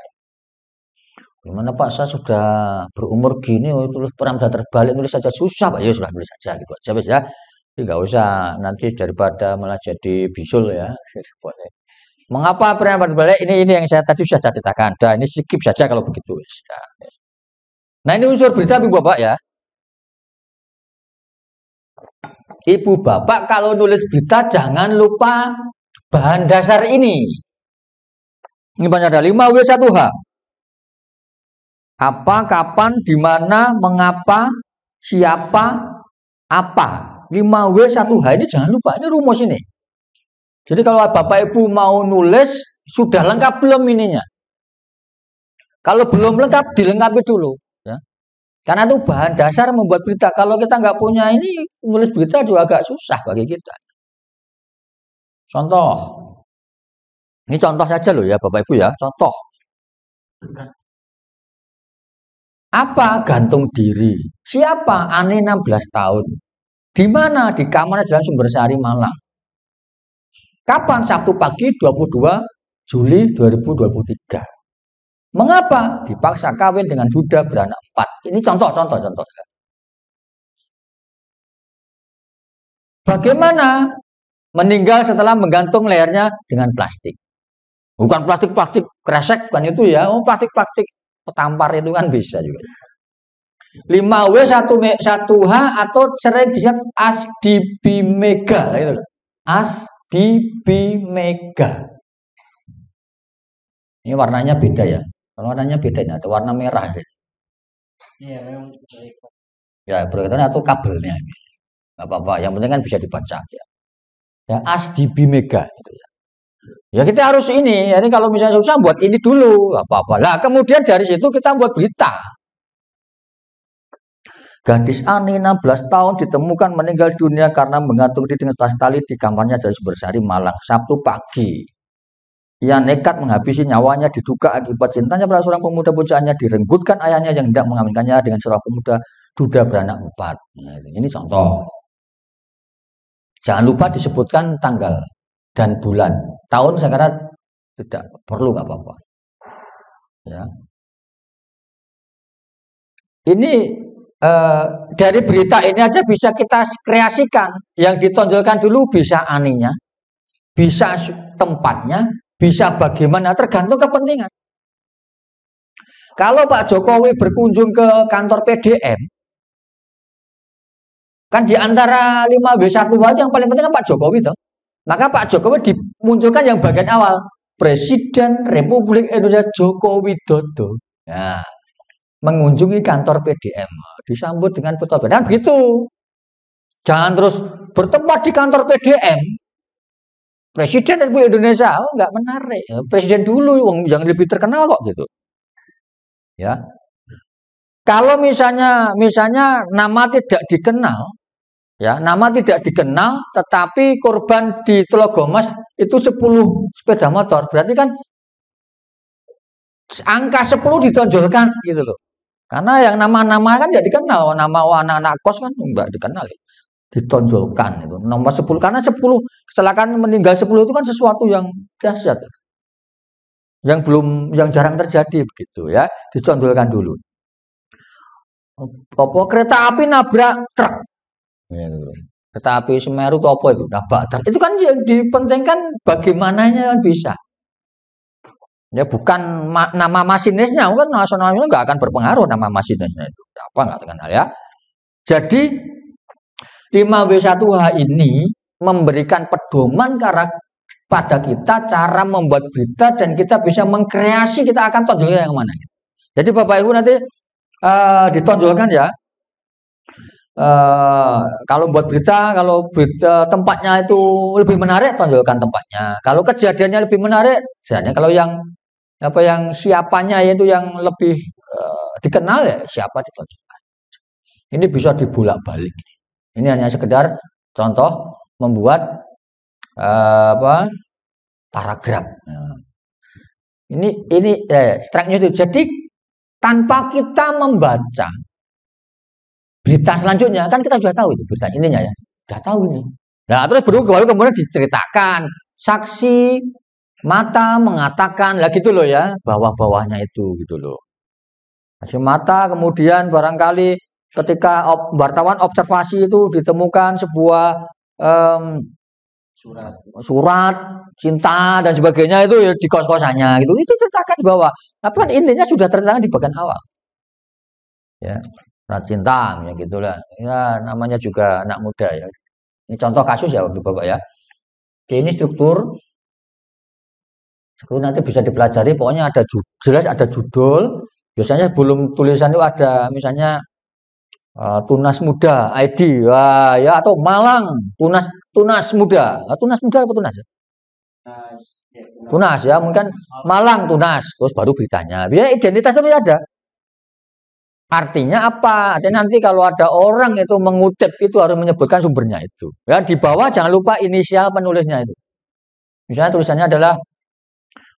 Gimana Pak, saya sudah berumur gini, tulis piramida terbalik, nulis saja susah Pak. Ya sudah nulis saja gitu aja wes ya. Jadi nggak usah nanti daripada malah jadi bisul ya. Boleh. Mengapa piramida terbalik? Ini yang saya tadi sudah ceritakan. Nah, ini skip saja kalau begitu. Nah, ini unsur berita Ibu Bapak ya. Ibu Bapak kalau nulis berita jangan lupa bahan dasar ini. Ini banyak ada 5W1H. Apa, kapan, di mana, mengapa, siapa, apa. 5W1H ini jangan lupa, ini rumus ini. Jadi kalau Bapak Ibu mau nulis, sudah lengkap belum ininya? Kalau belum lengkap, dilengkapi dulu. Ya. Karena itu bahan dasar membuat berita. Kalau kita nggak punya ini, nulis berita juga agak susah bagi kita. Contoh. Ini contoh saja loh ya Bapak Ibu ya, contoh. Apa? Gantung diri. Siapa? Ani 16 tahun. Di mana? Di kamarnya Jalan Sumbersari, Malang. Kapan? Sabtu pagi 22 Juli 2023. Mengapa? Dipaksa kawin dengan duda beranak 4. Ini contoh-contoh. Bagaimana? Meninggal setelah menggantung lehernya dengan plastik. Bukan plastik-plastik kresek, bukan itu ya. Oh, plastik-plastik petampar itu kan bisa juga. 5W1H atau sering disebut asdibimega gitu loh. Asdibimega. Ini warnanya beda ya. Warnanya beda ya, ada warna merah. Iya, memang. Ya, berkaitan atau kabelnya. Enggak apa-apa, yang penting kan bisa dibaca ya. Ya, asdibimega gitu ya. Ya kita harus ini, jadi kalau misalnya susah buat ini dulu, nggak apa-apa. Lah kemudian dari situ kita buat berita. Gadis Ani 16 tahun ditemukan meninggal dunia karena menggantung diri dengan tali di kamarnya Jalan Sumbersari, Malang, Sabtu pagi. Ia nekat menghabisi nyawanya diduga akibat cintanya pada seorang pemuda pujaannya direnggutkan ayahnya yang hendak mengawinkannya dengan seorang pemuda duda beranak 4. Nah, ini contoh. Jangan lupa disebutkan tanggal dan bulan. Tahun saya kira tidak perlu, nggak apa-apa. Ya. Ini dari berita ini aja bisa kita kreasikan. Yang ditonjolkan dulu bisa aninya, bisa tempatnya, bisa bagaimana, tergantung kepentingan. Kalau Pak Jokowi berkunjung ke kantor PDM, kan di antara 5W1H yang paling penting kan Pak Jokowi toh. Maka Pak Jokowi dimunculkan yang bagian awal, Presiden Republik Indonesia Joko Widodo. Nah, mengunjungi kantor PDM, disambut dengan foto benar begitu. Jangan terus bertempat di kantor PDM. Presiden Republik Indonesia, oh nggak menarik. Presiden dulu yang lebih terkenal kok gitu. Ya. Kalau misalnya nama tidak dikenal, ya, nama tidak dikenal, tetapi korban di Telogomas itu 10 sepeda motor. Berarti kan angka 10 ditonjolkan gitu loh. Karena yang nama-nama kan tidak dikenal, nama anak-anak kos kan enggak dikenal. Ditonjolkan itu. Nomor 10 karena 10 kecelakaan meninggal 10 itu kan sesuatu yang dahsyat. Yang jarang terjadi begitu ya, ditonjolkan dulu. Apa kereta api nabrak truk. Kereta api Semeru itu apa itu? Nabrak truk. Itu kan yang dipentingkan bagaimananya kan bisa. Ya bukan nama masinisnya, kan nasionalnya nggak akan berpengaruh nama masinisnya itu. Apa nggak terkenal ya. Jadi 5W1H ini memberikan pedoman pada kita cara membuat berita dan kita bisa mengkreasi kita akan tonjolnya yang mana. Jadi Bapak Ibu nanti ditonjolkan ya. Kalau buat berita, kalau berita tempatnya itu lebih menarik, tonjolkan tempatnya. Kalau kejadiannya lebih menarik, misalnya kalau yang siapanya yaitu yang lebih dikenal ya siapa ditonjolkan. Ini bisa dibolak-balik. Ini hanya sekedar contoh membuat paragraf. Nah, ini strike news itu. Jadi tanpa kita membaca berita selanjutnya kan kita sudah tahu itu berita ininya ya, sudah tahu ini. Nah terus baru kemudian diceritakan saksi mata mengatakan lah gitu loh ya, bawah-bawahnya itu gitu loh. Saksi mata kemudian barangkali ketika wartawan observasi itu ditemukan sebuah surat cinta dan sebagainya itu ya di kos-kosannya gitu. Itu ceritakan di bawah. Tapi kan intinya sudah terceritakan di bagian awal. Ya, surat cinta ya gitulah. Ya namanya juga anak muda ya. Ini contoh kasus ya Bapak ya. Oke, ini struktur nanti bisa dipelajari. Pokoknya ada jelas ada judul. Biasanya sebelum tulisan itu ada misalnya Tunas Muda ID ya atau Malang Tunas Muda. Tunas Muda apa Tunas ya? Tunas ya, mungkin Malang Tunas. Terus baru beritanya. Biar identitas itu ada. Artinya apa? Artinya nanti kalau ada orang itu mengutip itu harus menyebutkan sumbernya itu. Ya di bawah jangan lupa inisial penulisnya itu. Misalnya tulisannya adalah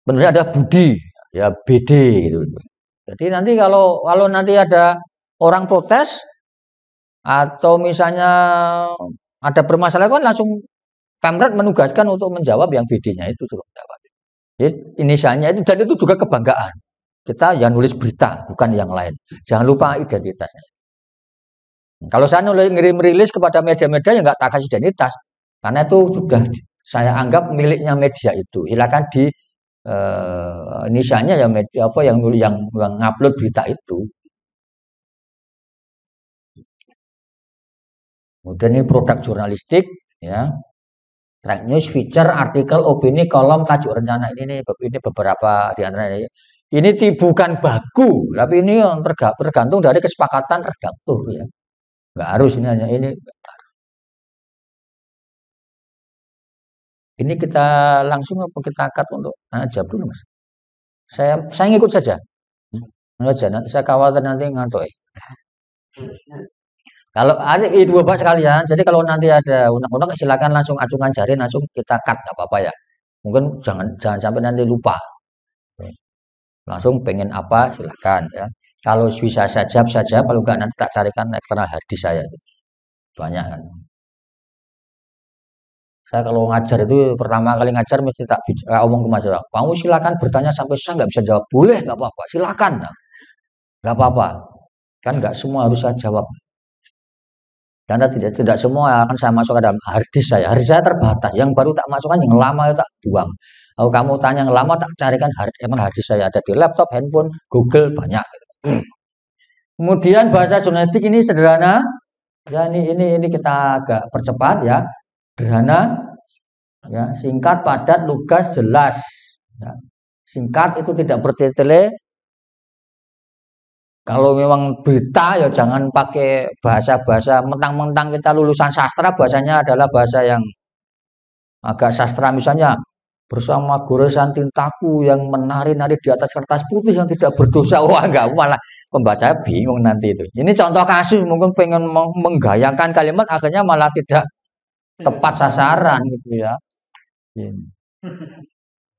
penulisnya ada Budi, ya BD gitu. Jadi nanti kalau nanti ada orang protes atau misalnya ada permasalahan kan langsung Pemret menugaskan untuk menjawab yang BD-nya itu suruh jawab. Jadi inisialnya itu dan itu juga kebanggaan. Kita yang nulis berita bukan yang lain. Jangan lupa identitasnya. Kalau saya ngirim rilis kepada media-media yang nggak tak kasih identitas, karena itu sudah saya anggap miliknya media itu. Silakan di inisialnya ya media apa yang ngupload berita itu. Kemudian ini produk jurnalistik, ya, track news, feature, artikel, opini, kolom, tajuk rencana ini beberapa di antaranya. Ini bukan baku, tapi ini yang tergantung dari kesepakatan redaktur ya. Nggak harus ini hanya ini. Ini kita langsung apa kita cut untuk jawab dulu mas. Saya ngikut saja. Nanti saya khawatir nanti ngantuk. Kalau ada ibu bapak sekalian, jadi kalau nanti ada undang-undang silakan langsung acungan jari langsung kita cut nggak apa-apa ya. Mungkin jangan sampai nanti lupa. Langsung pengen apa silakan ya. Kalau bisa saja, kalau enggak nanti tak carikan eksternal hard disk saya. Banyak kan. Saya kalau ngajar itu pertama kali ngajar mesti tak omong ke mahasiswa. Kamu silakan bertanya sampai saya nggak bisa jawab. Boleh nggak apa-apa, silakan. Nggak apa-apa. Kan nggak semua harus saya jawab. Karena tidak semua akan saya masukkan dalam hard disk saya. Hard disk saya terbatas. Yang baru tak masukkan, yang lama itu tak buang. Kalau kamu tanya yang lama tak carikan hard disk saya ada di laptop, handphone, Google banyak. Kemudian bahasa jurnalistik ini sederhana. Ya ini kita agak percepat ya. Sederhana, ya, singkat, padat, lugas, jelas. Ya. Singkat itu tidak bertele-tele. Kalau memang berita ya jangan pakai bahasa-bahasa mentang-mentang kita lulusan sastra, bahasanya adalah bahasa yang agak sastra misalnya bersama goresan tintaku yang menari-nari di atas kertas putih yang tidak berdosa. Wah, enggak, malah pembaca bingung nanti itu. Ini contoh kasus mungkin pengen menggayakan kalimat akhirnya malah tidak tepat sasaran gitu ya.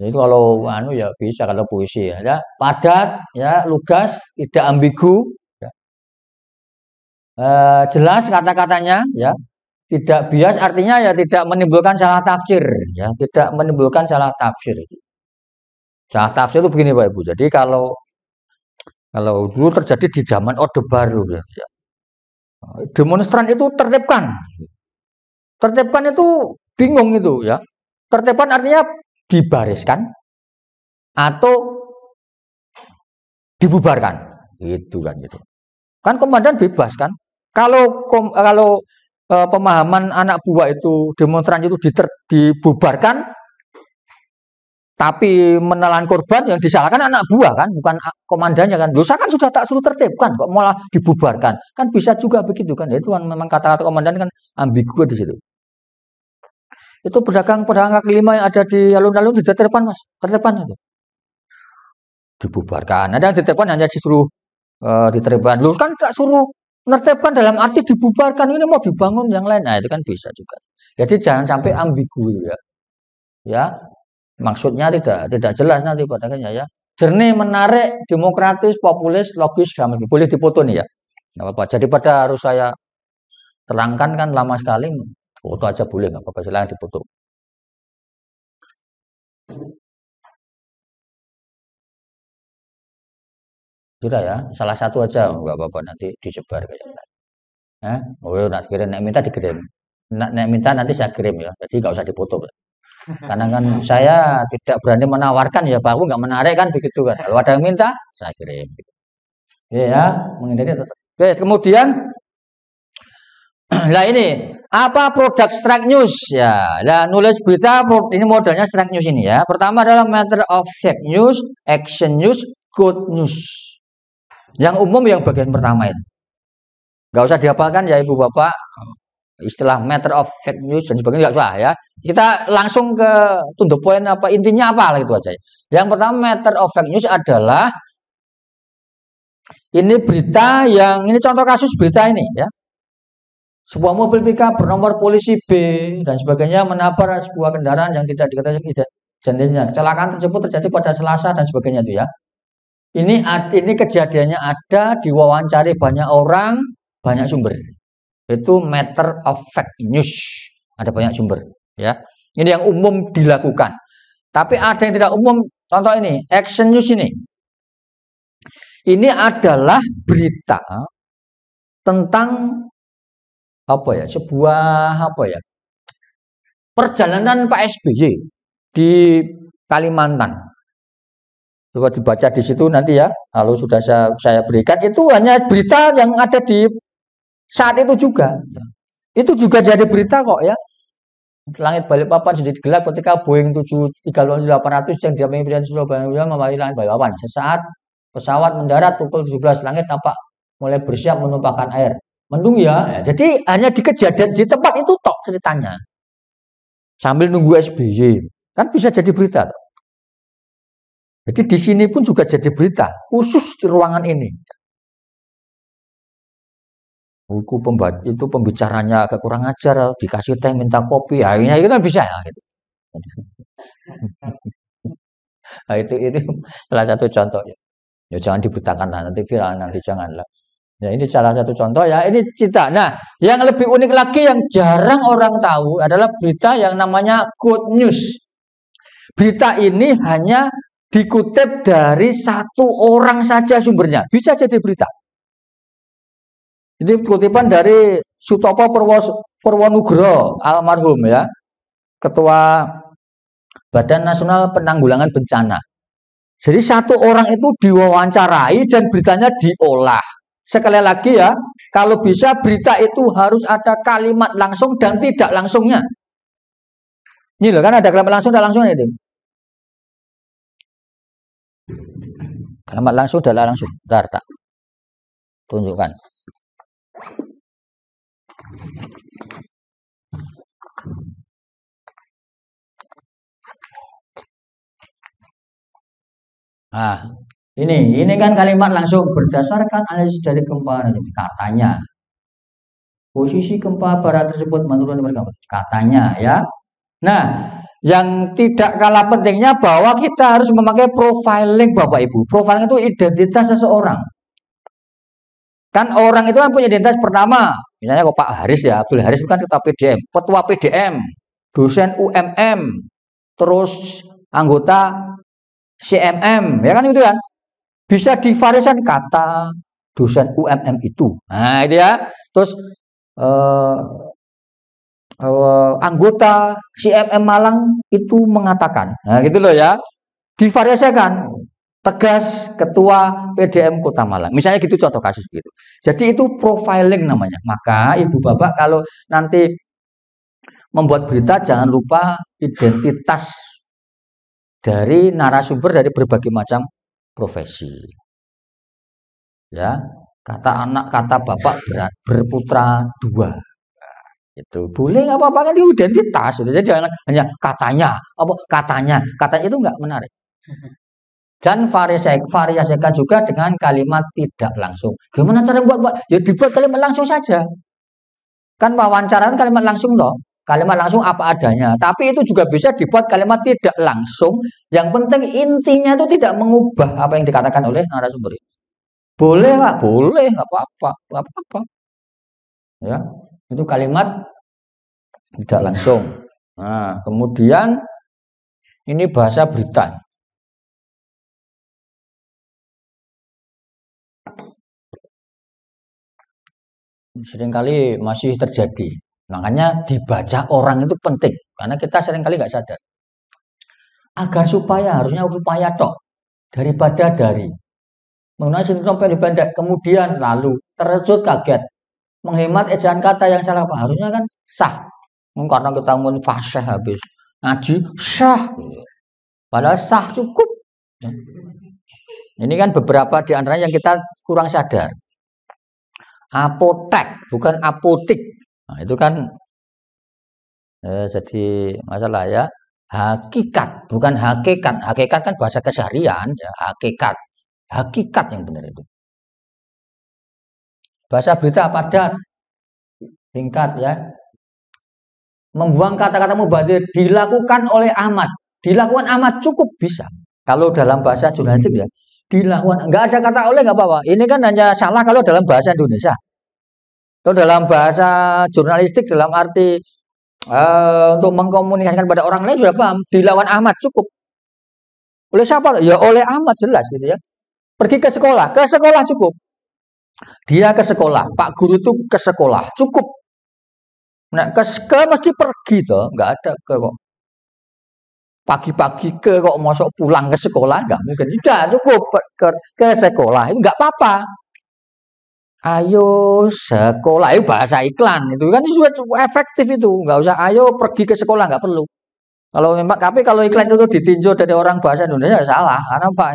Jadi kalau ya bisa kalau puisi ya, padat ya, lugas, tidak ambigu ya. Jelas kata-katanya ya. Tidak bias artinya ya tidak menimbulkan salah tafsir ya, tidak menimbulkan salah tafsir. Salah tafsir itu begini Pak Ibu. Jadi kalau dulu terjadi di zaman Orde Baru ya. Demonstran itu tertibkan. Tertibkan itu bingung itu ya. Tertibkan artinya dibariskan atau dibubarkan gitu kan gitu. Kan komandan bebas kan. Kalau pemahaman anak buah itu demonstran itu dibubarkan tapi menelan korban yang disalahkan anak buah kan, bukan komandannya kan. Dosa kan sudah tak suruh tertibkan kok malah dibubarkan. Kan bisa juga begitu kan. Itu kan memang kata-kata komandan kan ambigu di situ. Itu pedagang kaki lima yang ada di alun-alun ditertibkan mas, tertibkan itu dibubarkan. Ada yang ditertibkan hanya disuruh ditertibkan. Lu kan tak suruh menertibkan dalam arti dibubarkan, ini mau dibangun yang lain. Nah itu kan bisa juga. Jadi jangan sampai ambigu ya. Ya. Maksudnya tidak jelas nanti padahalnya ya. Jernih, menarik, demokratis, populis, logis, grammatik. Boleh dipoto nih ya. Nggak apa-apa. Jadi pada harus saya terangkan kan lama sekali. Foto aja boleh, nggak apa-apa. Silahkan dipoto. Sudah ya, salah satu aja nggak apa-apa nanti disebar kayak oh nak kirim, nak minta dikirim, nak minta nanti saya kirim ya, jadi nggak usah dipoto. Karena kan saya tidak berani menawarkan ya, Pak, aku nggak menarik kan begitu kan. Kalau ada yang minta, saya kirim. Ya, menghindari tetap. Oke, kemudian, lah ini apa produk strike news ya? Nah, nulis berita ini modelnya strike news ini ya. Pertama adalah matter of fact news, action news, good news. Yang umum yang bagian pertama itu. Nggak usah dihafalkan ya Ibu Bapak. Istilah matter of fact news dan sebagainya nggak usah ya. Kita langsung ke to the point apa intinya apa lah itu aja. Yang pertama matter of fact news adalah ini berita yang ini contoh kasus berita ini ya. Sebuah mobil pickup bernomor polisi B dan sebagainya menabrak sebuah kendaraan yang tidak diketahui jenisnya. Kecelakaan tersebut terjadi pada Selasa dan sebagainya itu ya. Ini kejadiannya ada, diwawancari banyak orang, banyak sumber. Itu matter of fact news. Ada banyak sumber, ya. Ini yang umum dilakukan. Tapi ada yang tidak umum. Contoh ini, action news ini. Ini adalah berita tentang apa ya? Sebuah apa ya? Perjalanan Pak SBY di Kalimantan. Coba dibaca di situ nanti ya. Kalau sudah saya berikan itu hanya berita yang ada di saat itu juga. Itu juga jadi berita kok ya. Langit Balikpapan jadi gelap ketika Boeing 737-800 yang diambil Presiden Surabaya membawa langit Balikpapan. Sesaat pesawat mendarat pukul 17 langit tampak mulai bersiap menumpahkan air. Mendung ya. Jadi hanya di kejadian di tempat itu tok ceritanya. Sambil nunggu SBY. Kan bisa jadi berita. Jadi di sini pun juga jadi berita, khusus di ruangan ini. Buku itu pembicaranya agak kurang ajar, dikasih teh minta kopi, ya ini kan bisa ya. Gitu. Nah, itu salah satu contoh. Ya jangan diberitakan lah, nanti viral nanti janganlah. Ya ini salah satu contoh ya, ini cerita. Nah, yang lebih unik lagi yang jarang orang tahu adalah berita yang namanya good news. Berita ini hanya dikutip dari satu orang saja sumbernya. Bisa jadi berita. Ini kutipan dari Sutopo Purwonugroho almarhum ya. Ketua Badan Nasional Penanggulangan Bencana. Jadi satu orang itu diwawancarai dan beritanya diolah. Sekali lagi ya, kalau bisa berita itu harus ada kalimat langsung dan tidak langsungnya. Ini loh kan ada kalimat langsung dan langsungnya itu. Kalimat langsung adalah langsung. Bentar, tak tunjukkan. Nah, ini kan kalimat langsung berdasarkan analisis dari gempa katanya. Posisi gempa barat tersebut menurun katanya ya. Nah, yang tidak kalah pentingnya bahwa kita harus memakai profiling Bapak Ibu. Profiling itu identitas seseorang. Kan orang itu kan punya identitas pertama. Misalnya kok Pak Haris ya, Abdul Haris itu kan ketua PDM, dosen UMM, terus anggota CMM, ya kan itu kan. Bisa divariasikan kata dosen UMM itu. Nah, itu ya. Terus anggota CMM Malang itu mengatakan, nah gitu loh ya, divariasikan, tegas ketua PDM Kota Malang, misalnya gitu contoh kasus gitu. Jadi itu profiling namanya. Maka Ibu Bapak kalau nanti membuat berita jangan lupa identitas dari narasumber dari berbagai macam profesi. Ya, kata anak, kata bapak berputra dua. Itu boleh nggak apa-apa kan itu identitas. Jadi jangan hanya katanya, katanya itu nggak menarik. Dan variasikan juga dengan kalimat tidak langsung. Gimana cara buat? Ya dibuat kalimat langsung saja. Kan wawancara kalimat langsung loh. Kalimat langsung apa adanya. Tapi itu juga bisa dibuat kalimat tidak langsung. Yang penting intinya itu tidak mengubah apa yang dikatakan oleh narasumber. Boleh Pak, boleh, nggak apa-apa, nggak apa-apa. Ya, itu kalimat tidak langsung. Nah, kemudian ini bahasa berita. Seringkali masih terjadi. Makanya dibaca orang itu penting. Karena kita seringkali nggak sadar. Agar harusnya supaya tok. Daripada dari. Menggunakan sinetron pendek, kemudian lalu terkejut kaget. Menghemat ejaan kata yang salah. Harusnya kan sah. Karena kita fasih habis. Ngaji, sah. Padahal sah cukup. Ini kan beberapa di antaranya yang kita kurang sadar. Apotek, bukan apotik. Nah, itu kan jadi masalah ya. Hakikat, bukan hakikat. Hakikat kan bahasa keseharian, ya, hakikat. Hakikat yang benar itu. Bahasa berita padat, singkat ya. Membuang kata-kata mubazir dilakukan oleh Ahmad. Dilakukan Ahmad cukup bisa. Kalau dalam bahasa jurnalistik ya, dilakukan. Nggak ada kata oleh nggak apa-apa. Ini kan hanya salah kalau dalam bahasa Indonesia. Kalau dalam bahasa jurnalistik dalam arti untuk mengkomunikasikan pada orang lain sudah paham. Dilawan Ahmad cukup. Oleh siapa? Ya oleh Ahmad jelas gitu ya. Pergi ke sekolah cukup. Dia ke sekolah, Pak Guru itu ke sekolah cukup. Nah ke mesti pergi toh, nggak ada ke kok. Pagi-pagi ke kok masuk pulang ke sekolah nggak mungkin. Tidak cukup ke sekolah itu nggak apa-apa. Ayo sekolah itu bahasa iklan itu kan juga cukup efektif itu, nggak usah ayo pergi ke sekolah nggak perlu. Kalau memang tapi kalau iklan itu ditinjau dari orang bahasa Indonesia salah karena Pak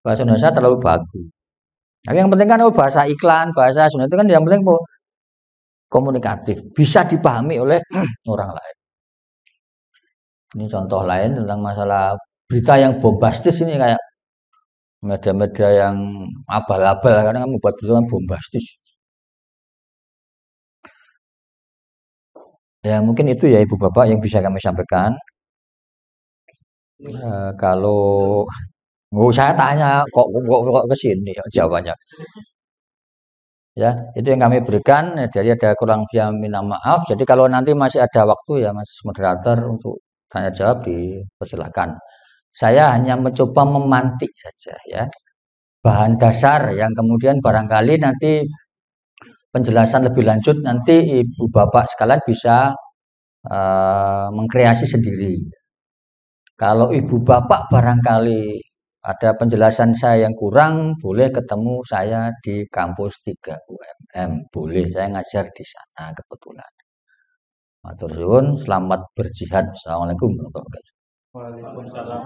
bahasa Indonesia terlalu bagus. Tapi yang penting kan bahasa iklan, bahasa Sunda itu kan yang penting komunikatif, bisa dipahami oleh orang lain. Ini contoh lain tentang masalah berita yang bombastis ini kayak media-media yang abal-abal karena kan membuat berita yang bombastis. Ya mungkin itu ya Ibu Bapak yang bisa kami sampaikan. Kalau saya tanya kok ke sini ya, jawabannya. Ya, itu yang kami berikan. Jadi ada kurang lebih minta maaf. Jadi kalau nanti masih ada waktu ya Mas moderator untuk tanya jawab dipersilakan. Saya hanya mencoba memantik saja ya. Bahan dasar yang kemudian barangkali nanti penjelasan lebih lanjut nanti Ibu Bapak sekalian bisa mengkreasi sendiri. Kalau Ibu Bapak barangkali ada penjelasan saya yang kurang, boleh ketemu saya di kampus 3 UMM. Boleh, saya ngajar di sana kebetulan. Matur suwun, selamat berjihad. Assalamualaikum warahmatullahi wabarakatuh. Waalaikumsalam.